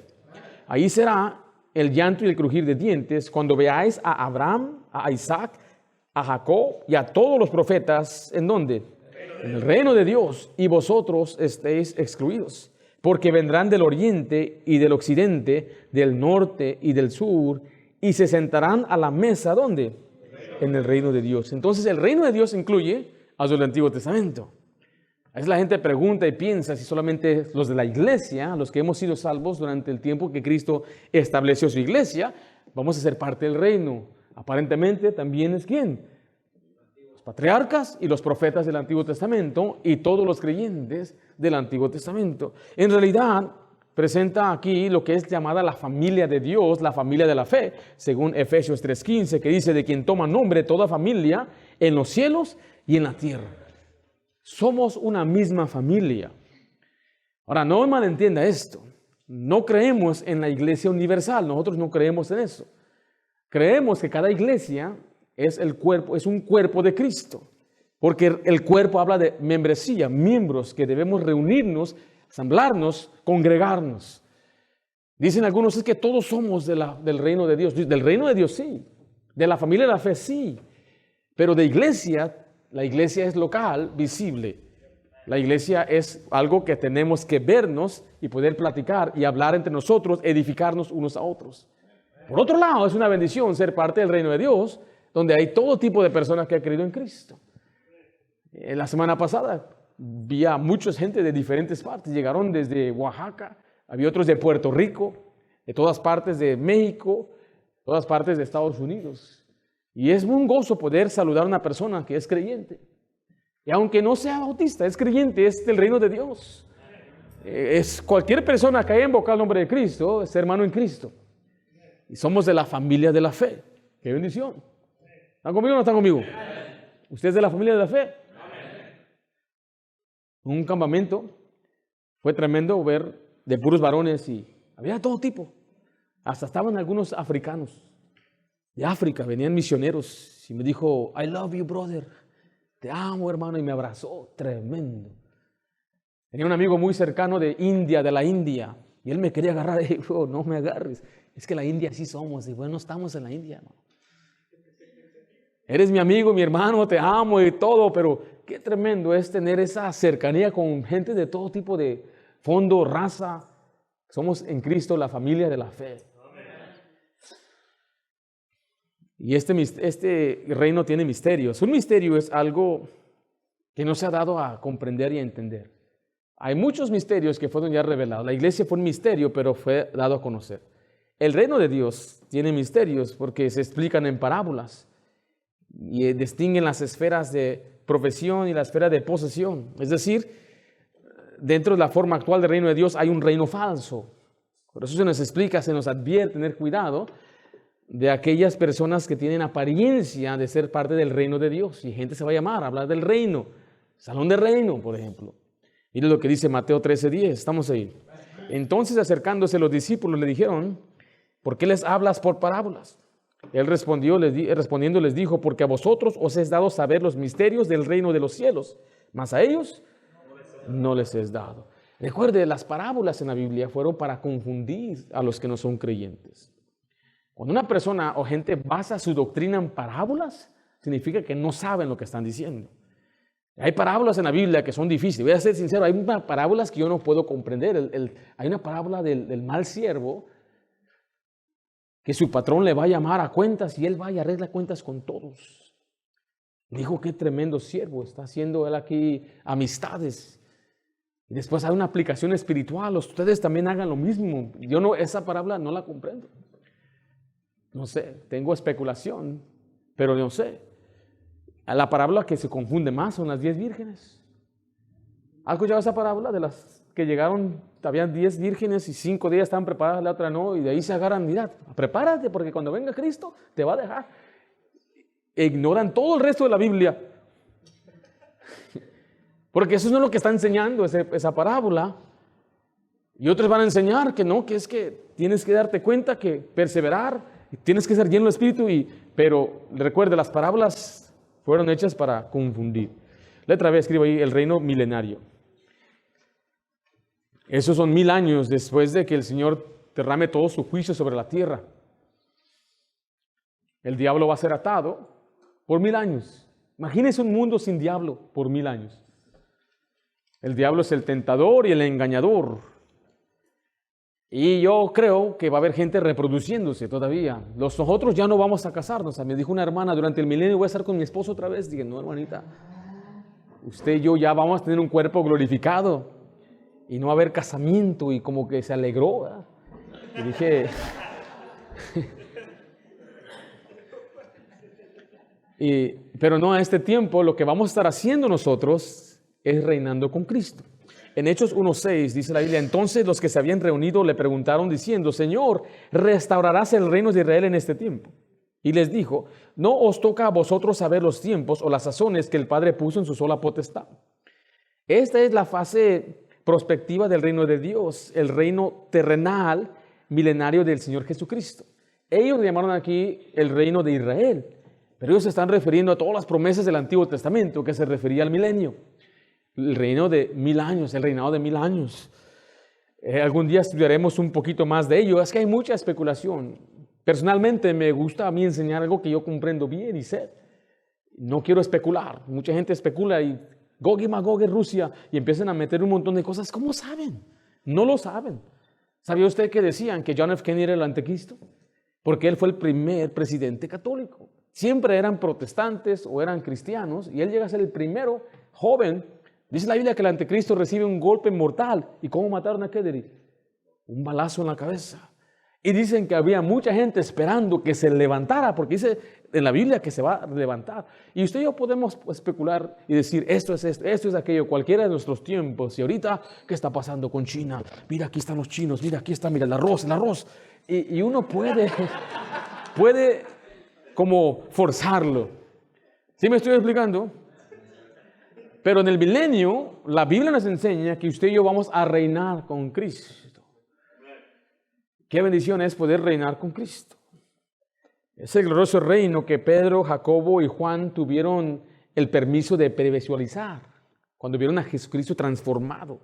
Ahí será el llanto y el crujir de dientes cuando veáis a Abraham, a Isaac, a Jacob y a todos los profetas. ¿En dónde? En el reino de Dios. Y vosotros estéis excluidos. Porque vendrán del oriente y del occidente, del norte y del sur, y se sentarán a la mesa. ¿Dónde? En el reino de Dios. Entonces el reino de Dios incluye a los del Antiguo Testamento. A veces la gente pregunta y piensa si solamente los de la iglesia, los que hemos sido salvos durante el tiempo que Cristo estableció su iglesia, vamos a ser parte del reino. Aparentemente también es ¿quién? patriarcas y los profetas del Antiguo Testamento y todos los creyentes del Antiguo Testamento. En realidad, presenta aquí lo que es llamada la familia de Dios, la familia de la fe, según Efesios 3:15, que dice: de quien toma nombre toda familia en los cielos y en la tierra. Somos una misma familia. Ahora, no malentienda esto. No creemos en la iglesia universal, nosotros no creemos en eso. Creemos que cada iglesia es un cuerpo de Cristo, porque el cuerpo habla de membresía, miembros que debemos reunirnos, asamblarnos, congregarnos. Dicen algunos es que todos somos del reino de Dios. Del reino de Dios sí, de la familia de la fe sí, pero de iglesia, la iglesia es local, visible. La iglesia es algo que tenemos que vernos y poder platicar y hablar entre nosotros, edificarnos unos a otros. Por otro lado, es una bendición ser parte del reino de Dios, donde hay todo tipo de personas que han creído en Cristo. La semana pasada vi a mucha gente de diferentes partes. Llegaron desde Oaxaca, había otros de Puerto Rico, de todas partes de México, todas partes de Estados Unidos. Y es un gozo poder saludar a una persona que es creyente. Y aunque no sea bautista, es creyente, es del reino de Dios. Es cualquier persona que haya invocado el nombre de Cristo, es hermano en Cristo. Y somos de la familia de la fe. ¡Qué bendición! ¿Están conmigo o no están conmigo? ¿Usted es de la familia de la fe? Un campamento fue tremendo ver de puros varones y había de todo tipo. Hasta estaban algunos africanos. De África venían misioneros y me dijo: I love you, brother. Te amo, hermano, y me abrazó. Tremendo. Tenía un amigo muy cercano de India, de la India, y él me quería agarrar. Y dijo: no me agarres. Es que la India sí somos. Y bueno, no estamos en la India, hermano. Eres mi amigo, mi hermano, te amo y todo, pero qué tremendo es tener esa cercanía con gente de todo tipo de fondo, raza. Somos en Cristo la familia de la fe. Y este reino tiene misterios. Un misterio es algo que no se ha dado a comprender y a entender. Hay muchos misterios que fueron ya revelados. La iglesia fue un misterio, pero fue dado a conocer. El reino de Dios tiene misterios porque se explican en parábolas y distinguen las esferas de profesión y la esfera de posesión. Es decir, dentro de la forma actual del reino de Dios hay un reino falso. Por eso se nos explica, se nos advierte tener cuidado de aquellas personas que tienen apariencia de ser parte del reino de Dios. Y gente se va a llamar a hablar del reino, salón de reino, por ejemplo. Mire lo que dice Mateo 13:10, estamos ahí. Entonces, acercándose los discípulos, le dijeron: ¿por qué les hablas por parábolas? Él respondiendo les dijo: porque a vosotros os es dado saber los misterios del reino de los cielos, mas a ellos no les es dado. Recuerde, las parábolas en la Biblia fueron para confundir a los que no son creyentes. Cuando una persona o gente basa su doctrina en parábolas, significa que no saben lo que están diciendo. Hay parábolas en la Biblia que son difíciles. Voy a ser sincero, hay parábolas que yo no puedo comprender. Hay una parábola del mal siervo que su patrón le va a llamar a cuentas y él va y arregla cuentas con todos. Dijo: qué tremendo siervo, está haciendo él aquí amistades. Y después hay una aplicación espiritual. Ustedes también hagan lo mismo. Esa parábola no la comprendo. No sé, tengo especulación, pero no sé. La parábola que se confunde más son las 10 vírgenes. ¿Has escuchado esa parábola de las que llegaron? Habían 10 vírgenes y 5 de ellas estaban preparadas, la otra no, y de ahí se agarran. Mira, prepárate porque cuando venga Cristo te va a dejar. Ignoran todo el resto de la Biblia. Porque eso no es lo que está enseñando esa parábola. Y otros van a enseñar que no, que es que tienes que darte cuenta que perseverar, tienes que ser lleno del Espíritu, pero recuerde, las parábolas fueron hechas para confundir. Letra B, escribo ahí: el reino milenario. Esos son 1000 años después de que el Señor derrame todo su juicio sobre la tierra. El diablo va a ser atado por 1000 años. Imagínense un mundo sin diablo por 1000 años. El diablo es el tentador y el engañador. Y yo creo que va a haber gente reproduciéndose todavía. Nosotros ya no vamos a casarnos. Me dijo una hermana: durante el milenio voy a estar con mi esposo otra vez. Dije: no, hermanita, usted y yo ya vamos a tener un cuerpo glorificado y no va a haber casamiento. Y como que se alegró, ¿verdad? Y dije... Pero no a este tiempo, lo que vamos a estar haciendo nosotros es reinando con Cristo. En Hechos 1:6 dice la Biblia, entonces los que se habían reunido le preguntaron diciendo, Señor, ¿restaurarás el reino de Israel en este tiempo? Y les dijo, no os toca a vosotros saber los tiempos o las sazones que el Padre puso en su sola potestad. Esta es la fase prospectiva del reino de Dios, el reino terrenal milenario del Señor Jesucristo. Ellos le llamaron aquí el reino de Israel, pero ellos se están refiriendo a todas las promesas del Antiguo Testamento que se refería al milenio. El reino de 1000 años, el reinado de 1000 años. Algún día estudiaremos un poquito más de ello. Es que hay mucha especulación. Personalmente me gusta a mí enseñar algo que yo comprendo bien y sé. No quiero especular. Mucha gente especula y Gog y Magog en Rusia y empiezan a meter un montón de cosas. ¿Cómo saben? No lo saben. ¿Sabía usted que decían que John F. Kennedy era el anticristo? Porque él fue el primer presidente católico. Siempre eran protestantes o eran cristianos y él llega a ser el primero joven. Dice la Biblia que el anticristo recibe un golpe mortal. ¿Y cómo mataron a Kennedy? Un balazo en la cabeza. Y dicen que había mucha gente esperando que se levantara, porque dice en la Biblia que se va a levantar. Y usted y yo podemos especular y decir, esto es aquello, cualquiera de nuestros tiempos. Y ahorita, ¿qué está pasando con China? Mira, aquí están los chinos, mira, aquí está, mira, el arroz. Y uno puede como forzarlo. ¿Sí me estoy explicando? Pero en el milenio, la Biblia nos enseña que usted y yo vamos a reinar con Cristo. Qué bendición es poder reinar con Cristo. Es el glorioso reino que Pedro, Jacobo y Juan tuvieron el permiso de previsualizar cuando vieron a Jesucristo transformado.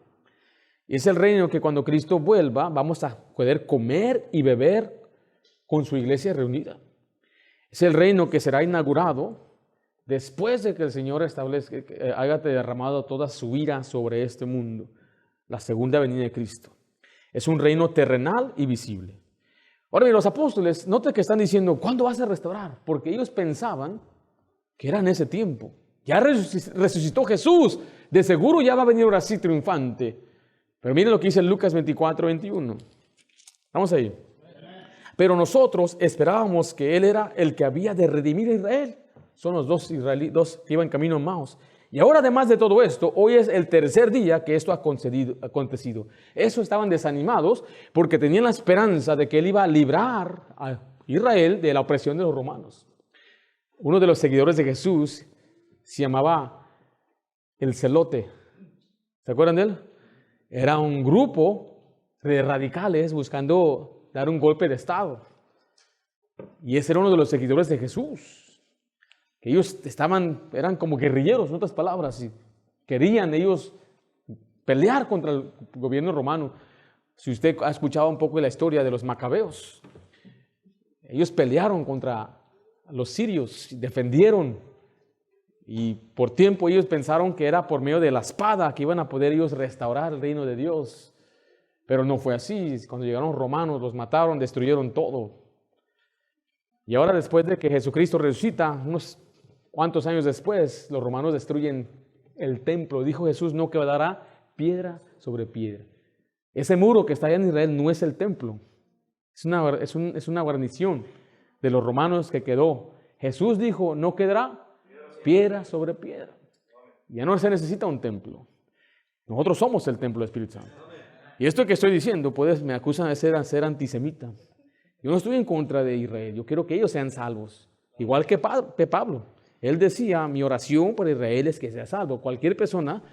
Y es el reino que cuando Cristo vuelva vamos a poder comer y beber con su iglesia reunida. Es el reino que será inaugurado después de que el Señor haya derramado toda su ira sobre este mundo, la segunda venida de Cristo. Es un reino terrenal y visible. Ahora bien, los apóstoles, note que están diciendo, ¿cuándo vas a restaurar? Porque ellos pensaban que era en ese tiempo. Ya resucitó Jesús, de seguro ya va a venir ahora sí triunfante. Pero miren lo que dice Lucas 24:21. Vamos ahí. Pero nosotros esperábamos que Él era el que había de redimir a Israel. Son los dos que iban camino a Maús. Y ahora, además de todo esto, hoy es el tercer día que esto ha acontecido. Eso estaban desanimados porque tenían la esperanza de que Él iba a librar a Israel de la opresión de los romanos. Uno de los seguidores de Jesús se llamaba el Celote. ¿Se acuerdan de él? Era un grupo de radicales buscando dar un golpe de Estado. Y ese era uno de los seguidores de Jesús. Que ellos eran como guerrilleros, en otras palabras, y querían ellos pelear contra el gobierno romano. Si usted ha escuchado un poco de la historia de los macabeos, ellos pelearon contra los sirios, defendieron, y por tiempo ellos pensaron que era por medio de la espada que iban a poder ellos restaurar el reino de Dios. Pero no fue así. Cuando llegaron los romanos, los mataron, destruyeron todo. Y ahora, después de que Jesucristo resucita, unos cuantos años después, los romanos destruyen el templo. Dijo Jesús, no quedará piedra sobre piedra. Ese muro que está allá en Israel no es el templo. Es una guarnición de los romanos que quedó. Jesús dijo, no quedará piedra sobre piedra. Ya no se necesita un templo. Nosotros somos el templo del Espíritu Santo. Y esto que estoy diciendo, me acusan de ser antisemita. Yo no estoy en contra de Israel. Yo quiero que ellos sean salvos. Igual que Pablo. Él decía, mi oración por Israel es que sea salvo. Cualquier persona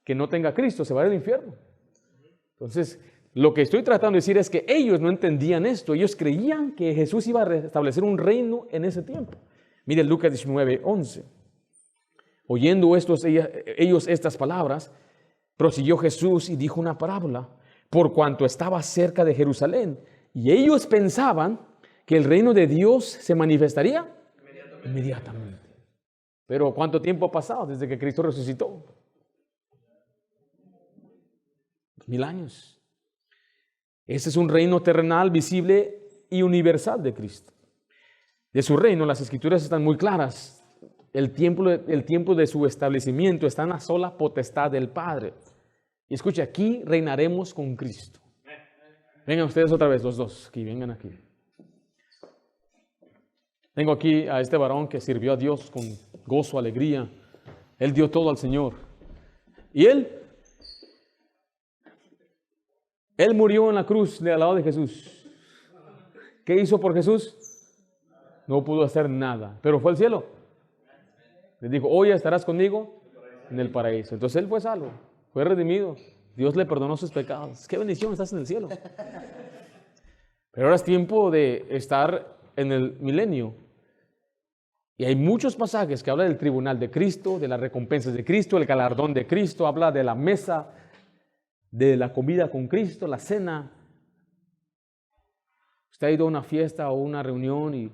que no tenga a Cristo se va al infierno. Entonces, lo que estoy tratando de decir es que ellos no entendían esto. Ellos creían que Jesús iba a restablecer un reino en ese tiempo. Mire Lucas 19:11. Oyendo ellos estas palabras, prosiguió Jesús y dijo una parábola, por cuanto estaba cerca de Jerusalén. Y ellos pensaban que el reino de Dios se manifestaría inmediatamente. Pero ¿cuánto tiempo ha pasado desde que Cristo resucitó? 2000 años. Ese es un reino terrenal, visible y universal de Cristo. De su reino, las Escrituras están muy claras. El tiempo de su establecimiento está en la sola potestad del Padre. Y escuche, aquí reinaremos con Cristo. Vengan ustedes otra vez, los dos, aquí, vengan aquí. Tengo aquí a este varón que sirvió a Dios con gozo, alegría. Él dio todo al Señor. Y él murió en la cruz al lado de Jesús. ¿Qué hizo por Jesús? No pudo hacer nada, pero fue al cielo. Le dijo, hoy estarás conmigo en el paraíso. Entonces él fue salvo, fue redimido. Dios le perdonó sus pecados. Qué bendición, estás en el cielo. Pero ahora es tiempo de estar en el milenio. Y hay muchos pasajes que hablan del tribunal de Cristo, de las recompensas de Cristo, el galardón de Cristo, habla de la mesa, de la comida con Cristo, la cena. Usted ha ido a una fiesta o una reunión y ¿a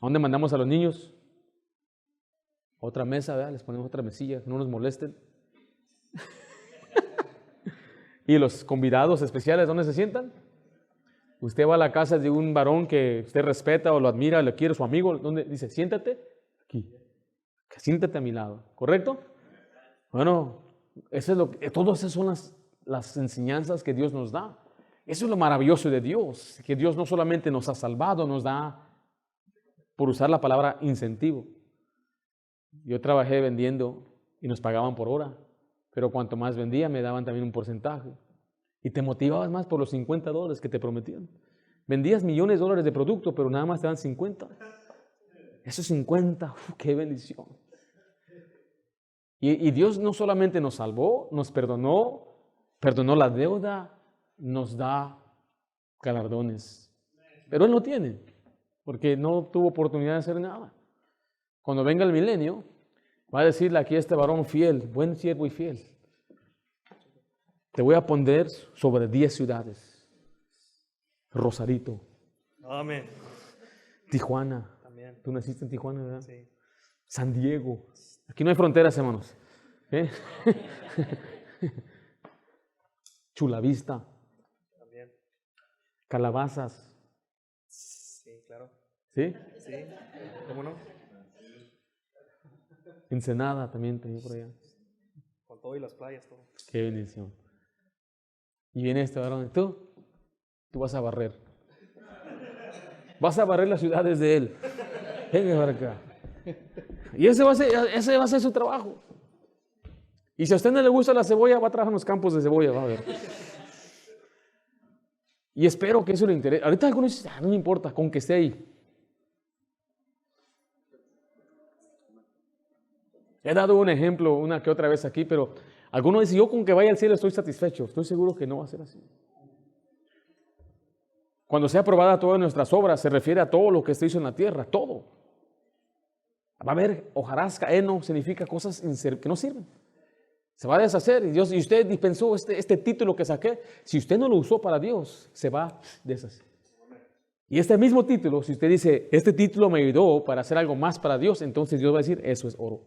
dónde mandamos a los niños? Otra mesa, ¿verdad? Les ponemos otra mesilla, no nos molesten. ¿Y los convidados especiales dónde se sientan? Usted va a la casa de un varón que usted respeta o lo admira, lo quiere, su amigo, donde dice, siéntate aquí, siéntate a mi lado, ¿correcto? Bueno, eso es todas esas son las enseñanzas que Dios nos da. Eso es lo maravilloso de Dios, que Dios no solamente nos ha salvado, nos da, por usar la palabra, incentivo. Yo trabajé vendiendo y nos pagaban por hora, pero cuanto más vendía me daban también un porcentaje. Y te motivabas más por los $50 que te prometían. Vendías millones de dólares de producto, pero nada más te dan 50. Esos 50, qué bendición. Y Dios no solamente nos salvó, nos perdonó la deuda, nos da galardones. Pero Él no tiene, porque no tuvo oportunidad de hacer nada. Cuando venga el milenio, va a decirle aquí a este varón fiel, buen siervo y fiel. Te voy a poner sobre 10 ciudades. Rosarito. Amén. Tijuana. También. Tú naciste en Tijuana, ¿verdad? Sí. San Diego. Aquí no hay fronteras, hermanos. Chulavista. También. Calabazas. Sí, claro. ¿Sí? Sí. ¿Cómo no? Ensenada también tenía por allá. Con todo y las playas, todo. Qué bendición. Y viene este varón, tú vas a barrer. Vas a barrer las ciudades de él. Venga para acá. Y ese va a ser su trabajo. Y si a usted no le gusta la cebolla, va a trabajar en los campos de cebolla, va a ver. Y espero que eso le interese. Ahorita algunos dicen, no me importa, con que esté ahí. He dado un ejemplo una que otra vez aquí, pero algunos dicen, yo con que vaya al cielo estoy satisfecho. Estoy seguro que no va a ser así. Cuando sea aprobada todas nuestras obras, se refiere a todo lo que se hizo en la tierra, todo. Va a haber hojarasca, heno, significa cosas que no sirven. Se va a deshacer. Y usted dispensó este título que saqué. Si usted no lo usó para Dios, se va a deshacer. Y este mismo título, si usted dice, este título me ayudó para hacer algo más para Dios, entonces Dios va a decir, eso es oro.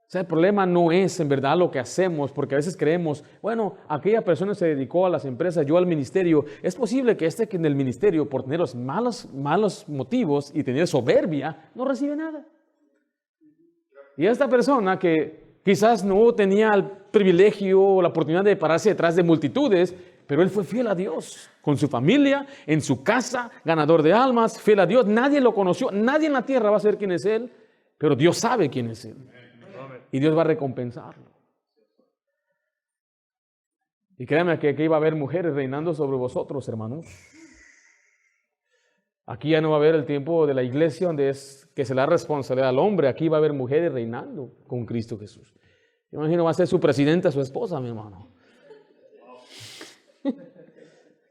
O sea, el problema no es en verdad lo que hacemos, porque a veces creemos, bueno, aquella persona se dedicó a las empresas, yo al ministerio. Es posible que que en el ministerio, por tener los malos motivos y tener soberbia, no recibe nada. Y esta persona que quizás no tenía el privilegio o la oportunidad de pararse detrás de multitudes, pero él fue fiel a Dios, con su familia, en su casa, ganador de almas, fiel a Dios. Nadie lo conoció, nadie en la tierra va a saber quién es él, pero Dios sabe quién es él. Y Dios va a recompensarlo. Y créanme que aquí va a haber mujeres reinando sobre vosotros, hermanos. Aquí ya no va a haber el tiempo de la iglesia donde que se le da responsabilidad al hombre. Aquí va a haber mujeres reinando con Cristo Jesús. Yo imagino va a ser su presidenta, su esposa, mi hermano.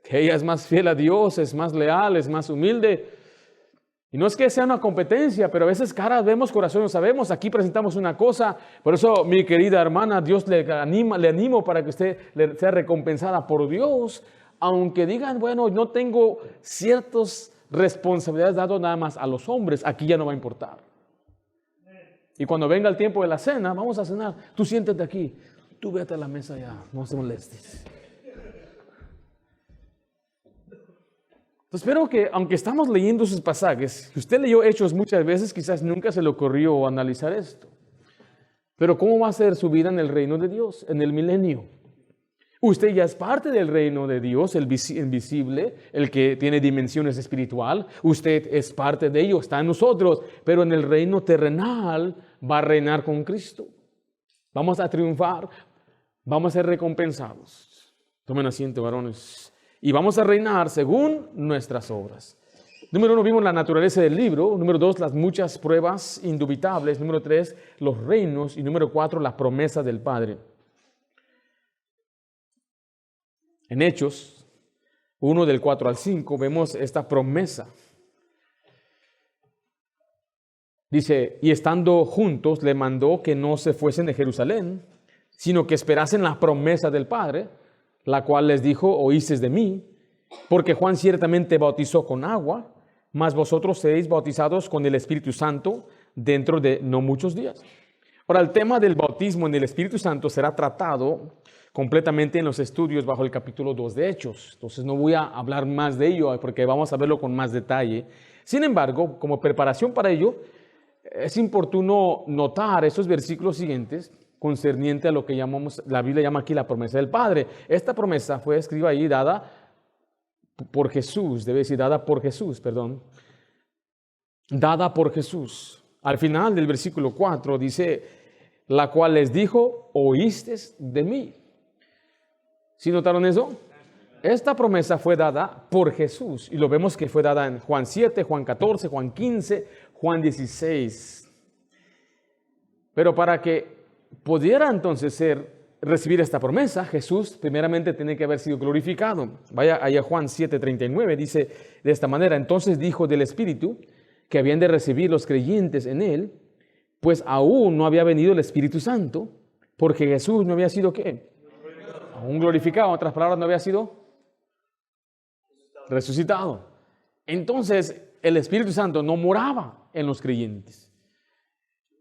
Que ella es más fiel a Dios, es más leal, es más humilde. Y no es que sea una competencia, pero a veces caras vemos, corazón no sabemos. Aquí presentamos una cosa. Por eso, mi querida hermana, Dios le animo para que usted sea recompensada por Dios. Aunque digan, bueno, no tengo ciertas responsabilidades dadas nada más a los hombres, aquí ya no va a importar. Y cuando venga el tiempo de la cena, vamos a cenar. Tú siéntate aquí, tú vete a la mesa ya, no se molestes. Entonces, espero que, aunque estamos leyendo sus pasajes, que usted leyó Hechos muchas veces, quizás nunca se le ocurrió analizar esto. Pero ¿cómo va a ser su vida en el reino de Dios, en el milenio? Usted ya es parte del reino de Dios, el invisible, el que tiene dimensiones espiritual. Usted es parte de ello, está en nosotros, pero en el reino terrenal va a reinar con Cristo. Vamos a triunfar, vamos a ser recompensados. Tomen asiento, varones. Y vamos a reinar según nuestras obras. Número 1, vimos la naturaleza del libro. Número 2, las muchas pruebas indubitables. Número 3, los reinos. Y número 4, la promesa del Padre. En Hechos 1 del 4 al 5 vemos esta promesa. Dice, y estando juntos le mandó que no se fuesen de Jerusalén, sino que esperasen la promesa del Padre, la cual les dijo, oísteis de mí, porque Juan ciertamente bautizó con agua, mas vosotros seréis bautizados con el Espíritu Santo dentro de no muchos días. Ahora, el tema del bautismo en el Espíritu Santo será tratado completamente en los estudios bajo el capítulo 2 de Hechos. Entonces no voy a hablar más de ello porque vamos a verlo con más detalle. Sin embargo, como preparación para ello, es oportuno notar esos versículos siguientes concerniente a lo que la Biblia llama aquí la promesa del Padre. Esta promesa fue escrita ahí, dada por Jesús, debe decir dada por Jesús, perdón. Dada por Jesús. Al final del versículo 4 dice, la cual les dijo, oísteis de mí. ¿Sí notaron eso? Esta promesa fue dada por Jesús y lo vemos que fue dada en Juan 7, Juan 14, Juan 15, Juan 16. Pero para que pudiera entonces recibir esta promesa, Jesús primeramente tiene que haber sido glorificado. Vaya allá Juan 7:39, dice de esta manera, entonces dijo del Espíritu que habían de recibir los creyentes en él, pues aún no había venido el Espíritu Santo, porque Jesús no había sido ¿qué? Aún glorificado, en otras palabras, no había sido resucitado. Entonces, el Espíritu Santo no moraba en los creyentes.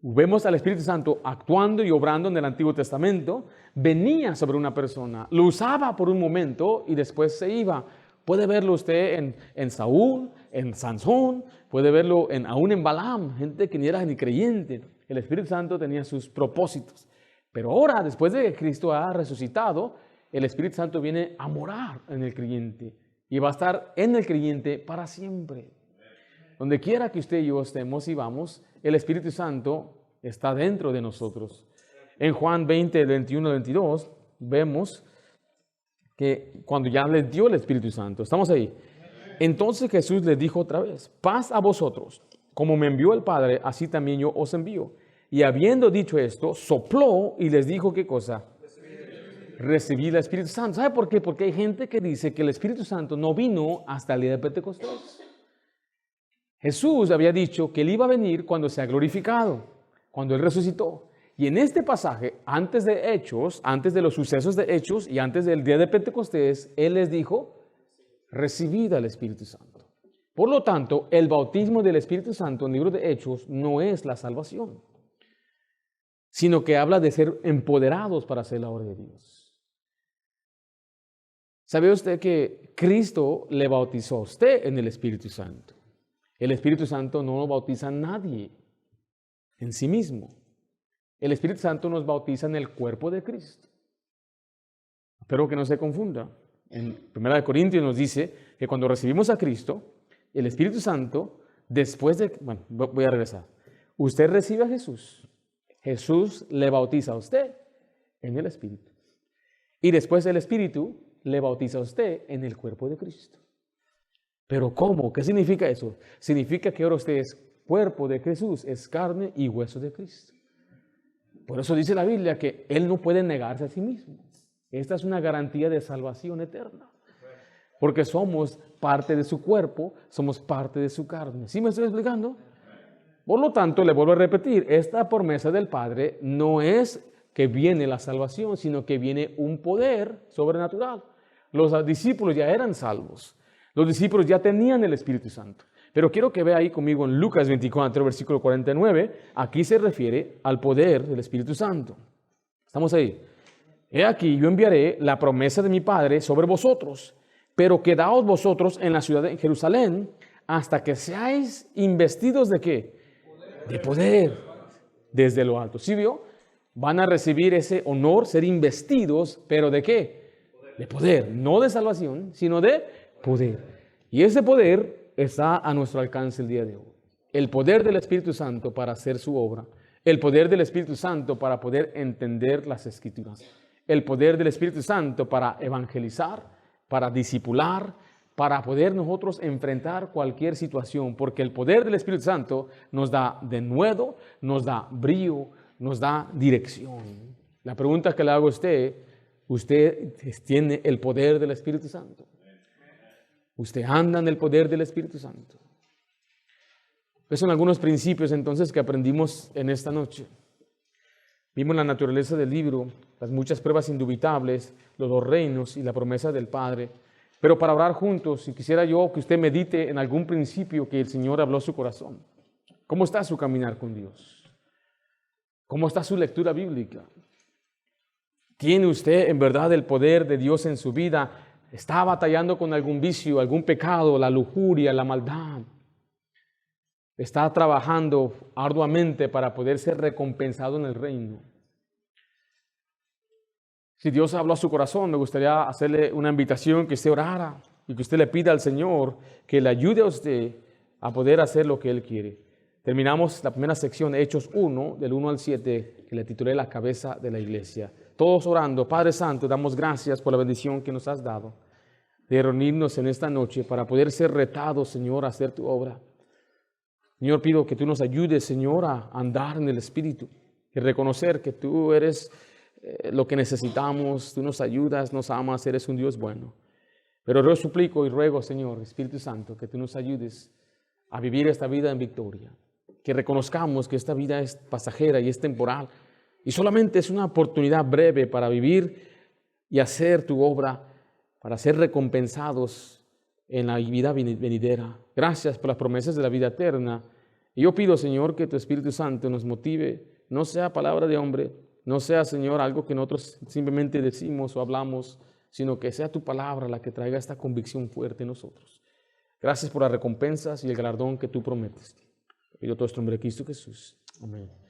Vemos al Espíritu Santo actuando y obrando en el Antiguo Testamento. Venía sobre una persona, lo usaba por un momento y después se iba. Puede verlo usted en Saúl, en Sansón, puede verlo aún en Balaam, gente que ni era ni creyente. El Espíritu Santo tenía sus propósitos. Pero ahora, después de que Cristo ha resucitado, el Espíritu Santo viene a morar en el creyente y va a estar en el creyente para siempre. Donde quiera que usted y yo estemos y vamos, el Espíritu Santo está dentro de nosotros. En Juan 20, 21, 22, vemos que cuando ya les dio el Espíritu Santo, estamos ahí. Entonces Jesús les dijo otra vez, paz a vosotros, como me envió el Padre, así también yo os envío. Y habiendo dicho esto, sopló y les dijo, ¿qué cosa? Recibí el Espíritu Santo. ¿Sabe por qué? Porque hay gente que dice que el Espíritu Santo no vino hasta el día de Pentecostés. Jesús había dicho que Él iba a venir cuando sea glorificado, cuando Él resucitó. Y en este pasaje, antes de Hechos, antes de los sucesos de Hechos y antes del día de Pentecostés, Él les dijo, recibid al Espíritu Santo. Por lo tanto, el bautismo del Espíritu Santo en el libro de Hechos no es la salvación, sino que habla de ser empoderados para hacer la obra de Dios. ¿Sabe usted que Cristo le bautizó a usted en el Espíritu Santo? El Espíritu Santo no lo bautiza a nadie en sí mismo. El Espíritu Santo nos bautiza en el cuerpo de Cristo. Espero que no se confunda. En 1 Corintios nos dice que cuando recibimos a Cristo, el Espíritu Santo, después de... Bueno, voy a regresar. Usted recibe a Jesús. Jesús le bautiza a usted en el Espíritu. Y después el Espíritu le bautiza a usted en el cuerpo de Cristo. ¿Pero cómo? ¿Qué significa eso? Significa que ahora usted es cuerpo de Jesús, es carne y hueso de Cristo. Por eso dice la Biblia que Él no puede negarse a sí mismo. Esta es una garantía de salvación eterna. Porque somos parte de su cuerpo, somos parte de su carne. ¿Sí me estoy explicando? Por lo tanto, le vuelvo a repetir, esta promesa del Padre no es que viene la salvación, sino que viene un poder sobrenatural. Los discípulos ya eran salvos. Los discípulos ya tenían el Espíritu Santo. Pero quiero que vea ahí conmigo en Lucas 24, versículo 49. Aquí se refiere al poder del Espíritu Santo. ¿Estamos ahí? He aquí, yo enviaré la promesa de mi Padre sobre vosotros, pero quedaos vosotros en la ciudad de Jerusalén hasta que seáis investidos ¿de qué? De poder desde lo alto. ¿Sí vio? Van a recibir ese honor, ser investidos, pero ¿de qué? De poder, no de salvación, sino de poder. Y ese poder está a nuestro alcance el día de hoy. El poder del Espíritu Santo para hacer su obra. El poder del Espíritu Santo para poder entender las Escrituras. El poder del Espíritu Santo para evangelizar, para discipular, para poder nosotros enfrentar cualquier situación. Porque el poder del Espíritu Santo nos da denuedo, nos da brío, nos da dirección. La pregunta que le hago a ¿usted tiene el poder del Espíritu Santo? ¿Usted anda en el poder del Espíritu Santo? Esos son algunos principios entonces que aprendimos en esta noche. Vimos la naturaleza del libro, las muchas pruebas indubitables, los dos reinos y la promesa del Padre. Pero para orar juntos, si quisiera yo que usted medite en algún principio que el Señor habló a su corazón. ¿Cómo está su caminar con Dios? ¿Cómo está su lectura bíblica? ¿Tiene usted en verdad el poder de Dios en su vida? ¿Está batallando con algún vicio, algún pecado, la lujuria, la maldad? ¿Está trabajando arduamente para poder ser recompensado en el reino? Si Dios habló a su corazón, me gustaría hacerle una invitación que usted orara y que usted le pida al Señor que le ayude a usted a poder hacer lo que Él quiere. Terminamos la primera sección, Hechos 1, del 1 al 7, que le titulé La cabeza de la iglesia. Todos orando. Padre Santo, damos gracias por la bendición que nos has dado de reunirnos en esta noche para poder ser retados, Señor, a hacer tu obra. Señor, pido que tú nos ayudes, Señor, a andar en el Espíritu y reconocer que tú eres lo que necesitamos, tú nos ayudas, nos amas, eres un Dios bueno. Pero yo suplico y ruego, Señor, Espíritu Santo, que tú nos ayudes a vivir esta vida en victoria, que reconozcamos que esta vida es pasajera y es temporal y solamente es una oportunidad breve para vivir y hacer tu obra, para ser recompensados en la vida venidera. Gracias por las promesas de la vida eterna. Y yo pido, Señor, que tu Espíritu Santo nos motive, no sea palabra de hombre, no sea, Señor, algo que nosotros simplemente decimos o hablamos, sino que sea tu palabra la que traiga esta convicción fuerte en nosotros. Gracias por las recompensas y el galardón que tú prometes. Pido todo esto en nombre de Cristo Jesús. Amén.